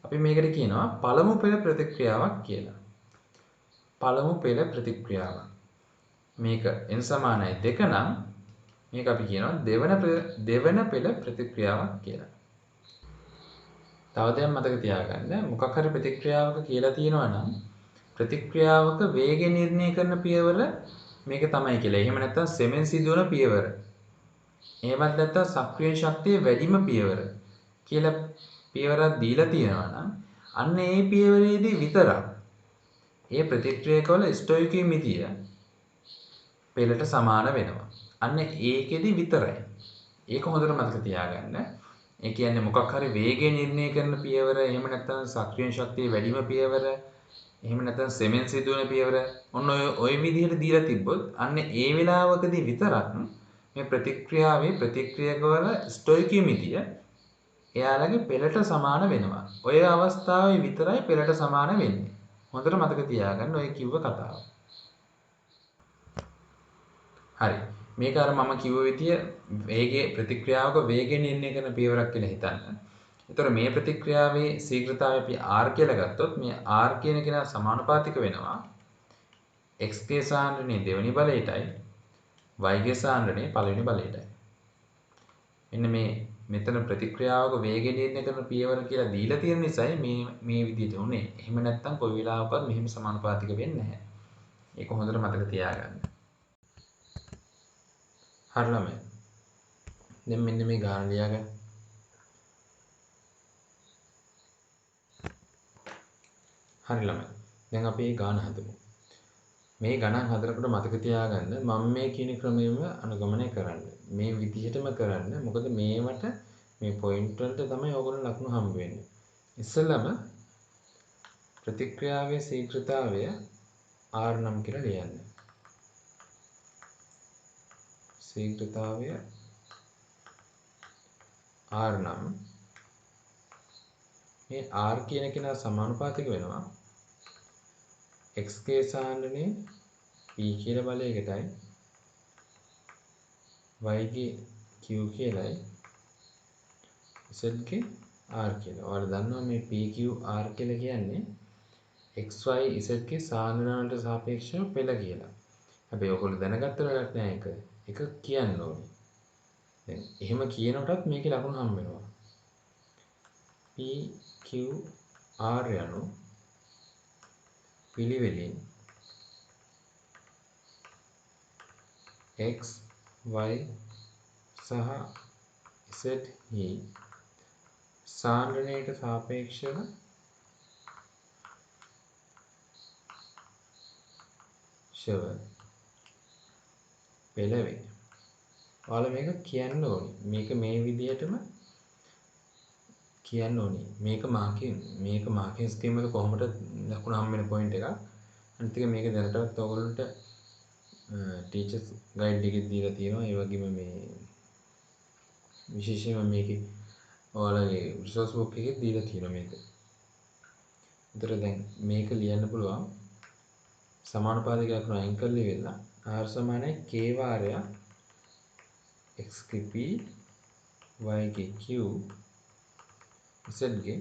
A: අපි මේකට කියනවා පළමු පෙළ ප්‍රතික්‍රියාවක් කියලා. පළමු පෙළ ප්‍රතික්‍රියාව. මේක n සමානයි 2 නම් මේක අපි කියනවා දෙවන පෙළ ප්‍රතික්‍රියාවක් කියලා. තව දෙයක් මතක තියාගන්න මොකක් හරි ප්‍රතික්‍රියාවක කියලා තියෙනවා නම් ප්‍රතික්‍රියාවක වේගය නිර්ණය කරන පියවර මේක තමයි කියලා. එහෙම නැත්නම් සෙමෙන් සිදුවන පියවර. එහෙමත් නැත්නම් සක්‍රීය ශක්තිය වැඩිම පියවර කියලා පියවරක් දීලා තියෙනවා නම් අන්න ඒ පියවරේදී විතරක් ඒ ප්‍රතික්‍රියකවල ස්ටොයිකියොමීටිය පෙළට සමාන වෙනවා. අන්න ඒකෙදි විතරයි. ඒක හොඳට මතක තියාගන්න. ඒ කියන්නේ මොකක් හරි වේගය නිර්ණය කරන පියවර, එහෙම නැත්නම් සක්‍රීය ශක්තිය වැඩිම පියවර, එහෙම නැත්නම් සෙමෙන් සිදුවන පියවර ඔන්න ඔය විදිහට දීලා තිබ්බොත් අන්න ඒ වෙලාවකදී විතරක් මේ ප්‍රතික්‍රියාවේ ප්‍රතික්‍රියකවල ස්ටොයිකියොමීටිය එයාලගේ පෙළට සමාන වෙනවා. ඔය අවස්ථාවේ විතරයි පෙළට සමාන වෙන්නේ. හොඳට මතක තියාගන්න ඔය කිව්ව කතාව. හරි. මේක අර මම කිව්ව විදිය වේගයේ ප්‍රතික්‍රියාවක වේගය නිර්ණය කරන පියවරක් කියලා හිතන්න. ඒතර මේ ප්‍රතික්‍රියාවේ ශීඝ්‍රතාවය අපි r කියලා ගත්තොත් මේ r කියන කෙනා සමානුපාතික වෙනවා x ගේ සාන්ද්‍රණයේ දෙවෙනි බලයටයි y ගේ සාන්ද්‍රණයේ පළවෙනි බලයටයි. මෙන්න මෙතන ප්‍රතික්‍රියාවක වේගය නිර්ණය කරන පියවර කියලා දීලා තියෙන නිසායි මේ විදිහට උනේ. එහෙම නැත්නම් කොයි වෙලාවකවත් මෙහෙම සමානුපාතික වෙන්නේ නැහැ. ඒක හොඳට මතක තියාගන්න. හරි ළමයි. දැන් මෙන්න මේ ගාන ලියාගන්න. හරි ළමයි. දැන් අපි මේ ගාන හදමු. මේ ගණන් හදනකොට මතක තියාගන්න මම මේ කියන ක්‍රමයේම අනුගමනය කරන්න. මේ විදිහටම කරන්න. මොකද මේවට මේ පොයින්ට් වලට තමයි ඕගොල්ලෝ ලකුණු හම්බ වෙන්නේ. ඉස්සෙල්ලම ප්‍රතික්‍රියාවේ ශීඝ්‍රතාවය r නම් කියලා ලියන්න. ශීඝ්‍රතාවය r නම් මේ r කියන කෙනා සමානුපාතික වෙනවා x ගේ සාන්ද්‍රණයේ p කියලා බලයකටයි y ගේ q කියලායි z ගේ r කියලා. ඔයාලා දන්නවා මේ p q r කියලා කියන්නේ x y z ගේ සාන්ද්‍රණ වලට සාපේක්ෂව පෙළ කියලා. හැබැයි ඔයගොල්ලෝ දැනගත්ත වැඩක් නෑ ඒක. ඒක කියන්න ඕනේ. දැන් එහෙම කියනකොටත් මේකේ ලකුණු හම්බ වෙනවා. p q r යනු පිළිවෙලින් x y සහ z හි සාන්ද්‍රණයට සාපේක්ෂව පෙළ වේ. ඔයාලා මේක කියන්න ඕනේ. මේක මේ විදිහටම කියන්න ඕනේ. මේක මාකින් ස්කීම් එක කොහොමද ලකුණු හම්බ වෙන පොයින්ට් එක. අනිත් එක මේක දැනටවත් ඔයගොල්ලන්ට ටීචර්ස් ගයිඩ් එකේ දීලා තියෙනවා. ඒ වගේම මේ විශේෂයෙන්ම මේකේ ඔයාලගේ රිසෝස් බුක් එකේ දීලා තියෙනවා මේක. ඒතර දැන් මේක ලියන්න පුළුවන් සමානුපාතික ලකුණු අයින් කරලා ඉවරලා r සමානයි k වාරයක් x ගේ p y ගේ q z ගේ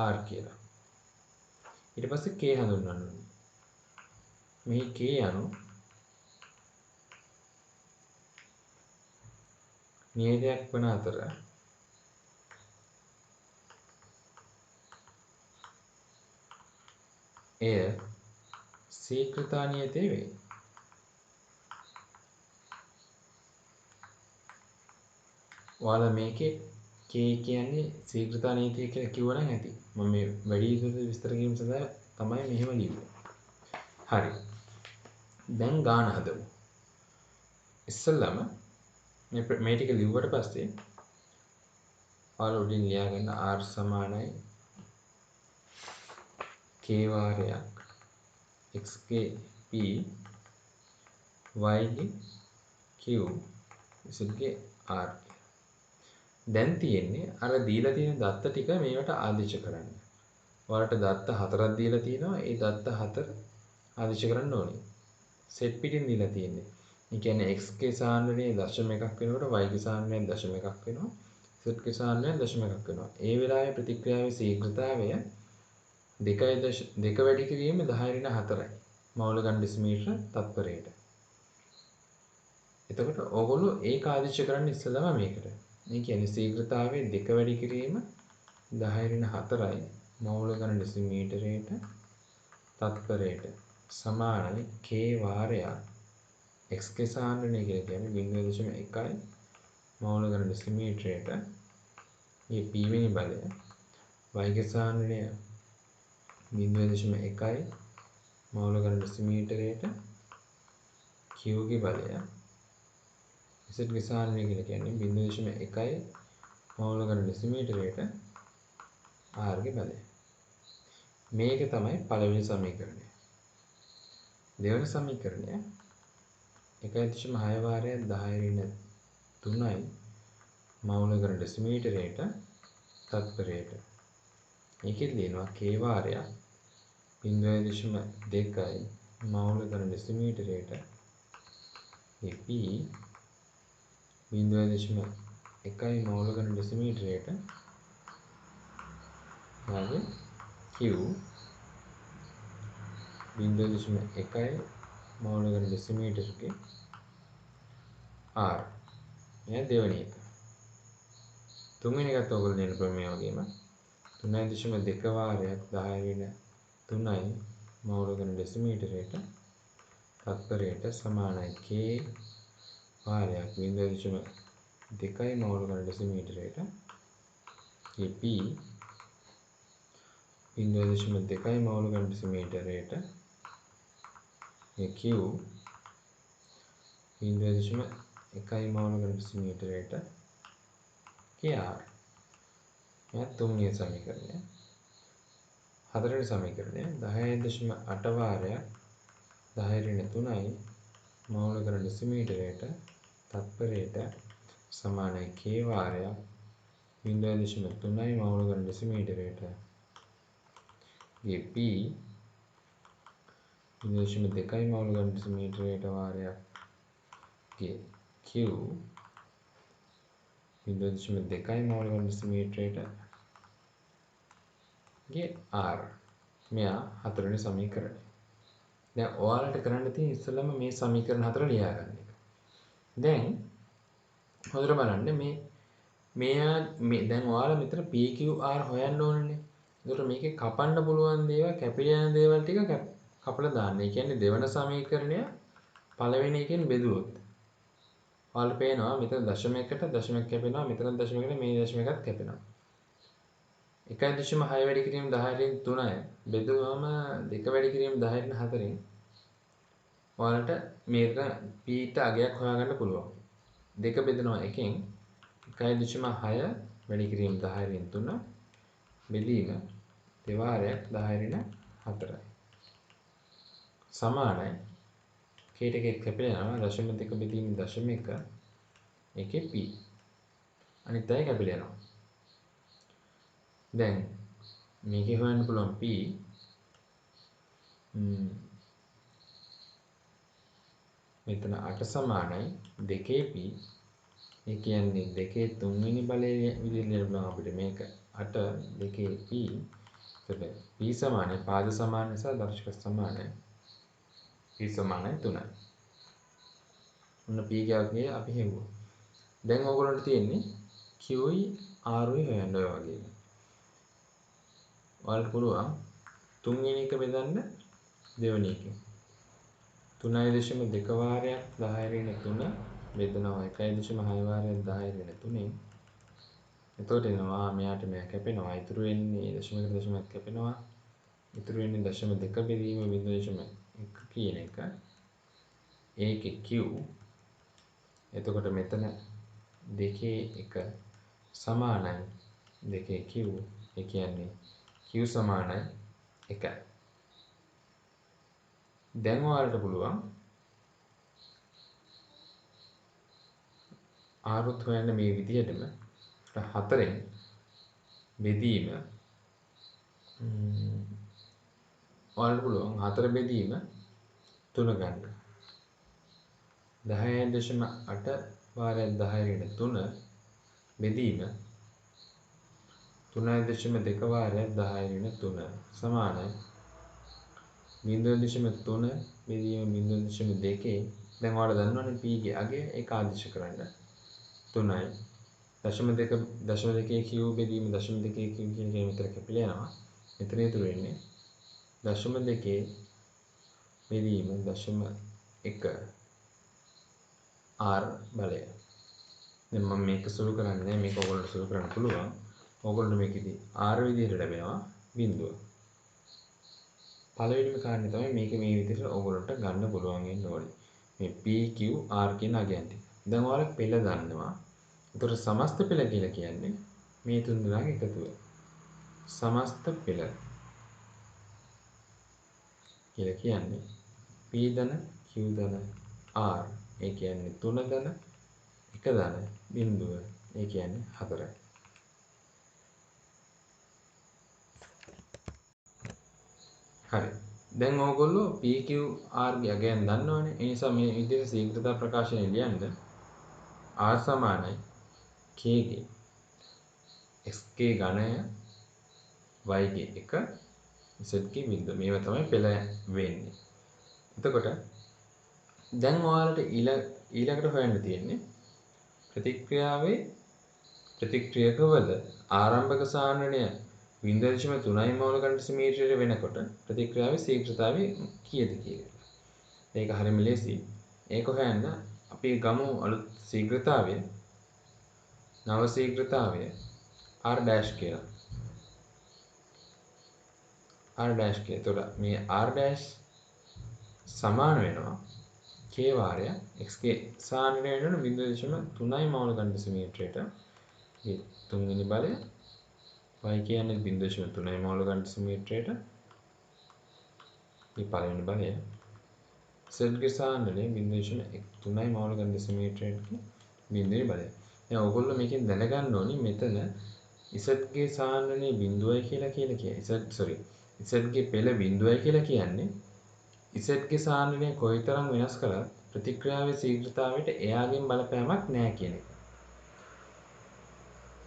A: r කියලා. ඊට පස්සේ k හඳුන්වන්න ඕනේ. මේ k අනු නියතයක් වන අතර එය ශීඝ්‍රතා නියතය වේ. ඔයාලා මේකේ k කියන්නේ ශීඝ්‍රතා නියතය කියලා කිව්වනම් ඇති. මම මේ වැඩි විස්තර කිරීම සඳහා තමයි මෙහෙම ලියුවේ. හරි. දැන් ගාන හදමු. ඉස්සෙල්ලාම මේ ටික ලිව්වට පස්සේ ඔයාලා උඩින් ලියා ගන්න r සමානයි k වාරයක් x ගේ p y ගේ q z ගේ r. දැන් තියෙන්නේ අර දීලා තියෙන දත්ත ටික මේවට ආදේශ කරන්න. ඔයාලට දත්ත 4ක් දීලා තියෙනවා. ඒ දත්ත 4 ආදිශ කරන්න ඕනේ. සෙට් පිටින් දීලා තියෙන්නේ. ඒ කියන්නේ x ගේ සාන්ද්‍රණය 0.1 වෙනකොට y ගේ සාන්ද්‍රණය 0.1 වෙනවා. z ගේ සාන්ද්‍රණය 0.1 වෙනවා. ඒ වෙලාවේ ප්‍රතික්‍රියාවේ ශීඝ්‍රතාවය 2 වැඩි කිරීම 10^4යි. මවුල ඝන ඩෙසිමීටර තත්පරයට. එතකොට ඕගොල්ලෝ ඒක ආදිශ කරන්න ඉස්සෙල්ලාම මේකට. මේ කියන්නේ ශීඝ්‍රතාවය 2 වැඩි කිරීම 10^4යි මවුල ඝන ඩෙසිමීටරයට තත්පරයට සමානයි k වාරයක් x ගේ සාන්ද්‍රණය කියලා කියන්නේ 0.1යි මවුල ඝන ඩෙසිමීටරයට මේ p වෙනි බලය y ගේ සාන්ද්‍රණය 0.1යි මවුල ඝන ඩෙසිමීටරයට q ගේ බලය z ගේ සාන්ද්‍රණය කියලා කියන්නේ 0.1යි මවුල ඝන ඩෙසිමීටරයට r ගේ බලය. මේක තමයි පළවෙනි සමීකරණය. දෙවෙනි සමීකරණය 1.6 වාරයක් 10^3යි මවුල ඝන ඩෙසිමීටරයට තත්පරයට. මේකෙත් ලියනවා k වාරයක් 0.2යි මවුල ඝන ඩෙසිමීටරයට p 0.1යි මවුල ඝන ඩෙසිමීටරයට ඊළඟ q 0.1යි මවුල ඝන ඩෙසිමීටරකේ r. මෙයා දෙවෙනි එක. තුන්වෙනි එකත් ඔයගොල්ලෝ ලියන්න පුළුවන් මේ වගේම 3.2 වාරයක් 10^3යි මවුල ඝන ඩෙසිමීටරයට තත්පරයට සමානයි k වාරයක් 0.2යි මවුල ඝන ඩෙසිමීටරයට p 0.2යි මවුල ඝන ඩෙසිමීටරයට q 0.1යි මවුල ඝන ඩෙසිමීටරයට kr. මෙයා තුන්වෙනි සමීකරණය. හතරවෙනි සමීකරණය 10.8 වාරයක් 10^3යි මවුල ඝන ඩෙසිමීටරයට තත්පරයට සමානයි k වාරයක් 0.3යි මවුල ඝන ඩෙසිමීටරයට p 0.2යි මවුල ඝන ඩෙසිමීටරයට වාරයක් q 0.2යි මවුල ඝන ඩෙසිමීටරයට r. මෙයා හතරවෙනි සමීකරණය. දැන් ඔයාලට කරන්න තියෙන්නේ ඉස්සෙල්ලාම මේ සමීකරණ හතර ලියා ගන්න එක. දැන් හොඳට බලන්න මේ දැන් ඔයාලා මෙතන PQR හොයන්න ඕනනේ. ඒකට මේකේ කපන්න පුළුවන් දේවල් කැපිලා යන දේවල් ටික කපලා දාන්න. ඒ කියන්නේ දෙවන සමීකරණය පළවෙනි එකෙන් බෙදුවොත් ඔයාලට පේනවා මෙතන දශමයකට දශමයක් කැපෙනවා, මෙතන දශමයකට මේ දශමයකත් කැපෙනවා. 1.6 වැඩි කිරීම 10^3යි බෙදුවම 2 වැඩි කිරීම 10^4න් ඔයාලට මේක p ට අගයක් හොයාගන්න පුළුවන්. 2 බෙදෙනවා 1න් 1.6 වැඩි කිරීම 10^3 බෙදීම දෙවාරයක් 10^4යි. සමානයි k ට k කැපිලා යනවා 0.2 බෙදීම 0.1 ඒකේ p. අනිත් අය කැපිලා යනවා. දැන් මේකේ හොයන්න පුළුවන් p මෙතන 8 සමානයි 2p. ඒ කියන්නේ 2 3වෙනි බලයේ විදිහට ලියන්න පුළුවන් අපිට මේක 8 2p. එතකොට p සමානයි පාද සමාන නිසා දර්ශක සමානයි p සමානයි 3යි. ඔන්න p ගාගේ අපි හෙව්වා. දැන් ඕගොල්ලන්ට තියෙන්නේ q යි r යි හොයන්න ඔය වගේ. ඔයාලට පුළුවන් තුන්වෙනි එක බෙදන්න දෙවෙනි එකෙන්. 3.2 වාරයක් 10^3 බෙදනවා 1.6 වාරයක් 10^3න්. එතකොට එනවා මෙයාට මෙයා කැපෙනවා. ඉතුරු වෙන්නේ දශමයකට දශමයක් කැපෙනවා. ඉතුරු වෙන්නේ 0.2 බෙදීම 0.1 කියන එක. ඒකේ q. එතකොට මෙතන 2 සමානයි 2q. ඒ කියන්නේ q සමානයි 1යි. දැන් ඔයාලට පුළුවන් r උත් හොයන්න මේ විදිහටම 4න් බෙදීම ඔයාලට පුළුවන් 4 බෙදීම 3 ගන්න. 10.8 වාරයක් 10 ඍණ 3 බෙදීම 3.2 වාරයක් 10 ඍණ 3 සමානයි 0.3 බෙදීම 0.2. දැන් ඔයාලා දන්නවනේ p ගේ අගය ඒක ආදිශ කරන්න 3යි 0.2 q බෙදීම 0.2 q කියන එක මෙතන කැපිලා යනවා. මෙතන ඉතුරු වෙන්නේ 0.2 බෙදීම 0.1 r බලය. දැන් මම මේක සුළු කරන්නේ නැහැ. මේක ඔයගොල්ලන්ට සුළු කරන්න පුළුවන්. ඔයගොල්ලන්ට මේකෙදි r විදිහට ලැබෙනවා බිඳුව. පළවෙනිම කාරණේ තමයි මේක මේ විදිහට ඔයගොල්ලන්ට ගන්න පුළුවන් වෙන්න ඕනේ. මේ p q r කියන අගයන් ටික. දැන් ඔයාලා පෙළ දන්නවා. ඒතර සමස්ත පෙළ කියලා කියන්නේ මේ තුන් දෙනාගේ එකතුව. සමස්ත පෙළ කියලා කියන්නේ p ධන q ධන r ඒ කියන්නේ 3 ධන 1 ධන බිඳුව ඒ කියන්නේ 4යි. හරි. දැන් ඕගොල්ලෝ p q r ගේ අගයන් දන්නවනේ. ඒ නිසා මේ විදිහට ශීඝ්‍රතා ප්‍රකාශනය ලියන්න r සමානයි k ගේ xk ඝනය y ගේ 1 z ගේ බිඳුව. මේවා තමයි පෙළ වෙන්නේ. එතකොට දැන් ඔයාලට ඊළඟට හොයන්න තියෙන්නේ ප්‍රතික්‍රියාවේ ප්‍රතික්‍රියකවල ආරම්භක සාන්ද්‍රණය 0.3 මෝල් ඝන සෙන්ටිමීටරයට වෙනකොට ප්‍රතික්‍රියාවේ ශීඝ්‍රතාවය කීයද කියලා. ඒක හරියම ලේසියි. ඒක හොයන්න අපි ගමු අලුත් ශීඝ්‍රතාවය නව ශීඝ්‍රතාවය r dash කියලා. r dash කියලා. එතකොට මේ r dash සමාන වෙනවා k වාරයක් xk සාන්ද්‍රණය වෙන 0.3 මෝල් ඝන සෙන්ටිමීටරයට මේ තුන්වෙනි බලය y කියන්නේ 0.3 මෝල් ඝන සෙන්ටිමීටරයට මේ පළවෙනි බලය z ගේ සාන්ද්‍රණය 0.3 මෝල් ඝන සෙන්ටිමීටරයට බිඳුවේ බලය. දැන් ඔයගොල්ලෝ මේකෙන් දැනගන්න ඕනි මෙතන z ගේ සාන්ද්‍රණය 0යි කියලා කියන්නේ z ගේ පෙළ 0යි කියලා කියන්නේ z ගේ සාන්ද්‍රණය කොයිතරම් වෙනස් කළත් ප්‍රතික්‍රියාවේ ශීඝ්‍රතාවයට එයාගෙන් බලපෑමක් නැහැ කියන එක.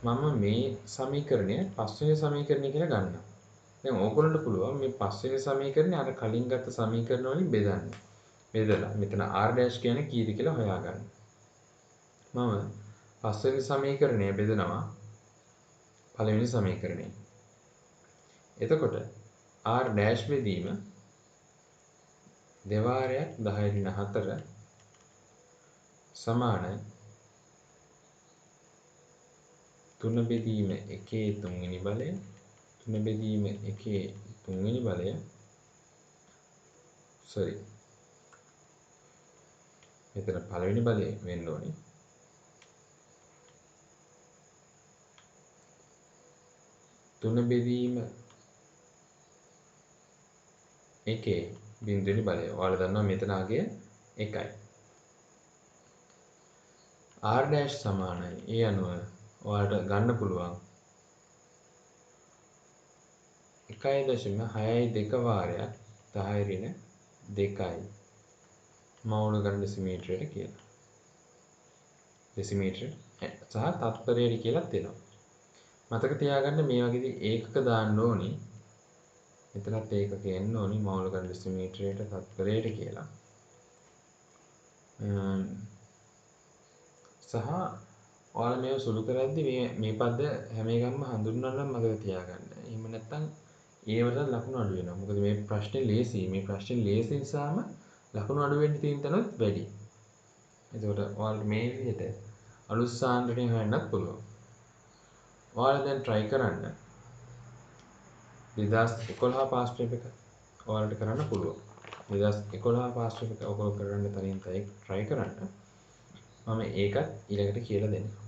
A: මම මේ සමීකරණය පස්වෙනි සමීකරණය කියලා ගන්නවා. දැන් ඕගොල්ලන්ට පුළුවන් මේ පස්වෙනි සමීකරණය අර කලින් ගත්ත සමීකරණ වලින් බෙදන්න. බෙදලා මෙතන r dash කියන්නේ කීයද කියලා හොයාගන්න. මම පස්වෙනි සමීකරණය බෙදනවා පළවෙනි සමීකරණයෙන්. එතකොට r dash බෙදීම දෙවාරයක් 10 ඍණ 4 සමානයි 3 බෙදීම 1 තුන්වෙනි බලය 3 බෙදීම 1 තුන්වෙනි බලය මෙතන පළවෙනි බලය වෙන්න ඕනේ 3 බෙදීම 1 බිඳුවෙනි බලය. ඔයාලා දන්නවා මෙතන අගය 1යි. r dash සමානයි. ඒ අනුව ඔයාලට ගන්න පුළුවන් 1.62 වාරයක් 10 ඍණ 2යි මෝල් ඝන සෙන්ටිමීටරයට කියලා. දෙසිමීටර සහ තත්පරයට කියලා දෙනවා. මතක තියාගන්න මේ වගේදී ඒකක දාන්න ඕනි. මෙතනත් ඒකක එන්න ඕනි මෝල් ඝන සෙන්ටිමීටරයට තත්පරයට කියලා. සහ ඔයාලා මේව සුළු කරද්දී මේ පද හැම එකක්ම හඳුන්වන්න මතක තියාගන්න. එහෙම නැත්නම් ඒවට ලකුණු අඩු වෙනවා. මොකද මේ ප්‍රශ්නේ ලේසි. මේ ප්‍රශ්නේ ලේසි නිසාම ලකුණු අඩු වෙන්න තියෙන තැනත් වැඩි. එතකොට ඔයාලට මේ විදිහට අලුත් සාන්ද්‍රණය හොයන්නත් පුළුවන්. ඔයාලා දැන් try කරන්න 2011 පාස් පේපර් එක ඔයාලට කරන්න පුළුවන්. 2011 පාස් පේපර් එක ඔයගොල්ලෝ කරන්න තනින් try කරන්න. මම ඒකත් ඊළඟට කියලා දෙන්නම්.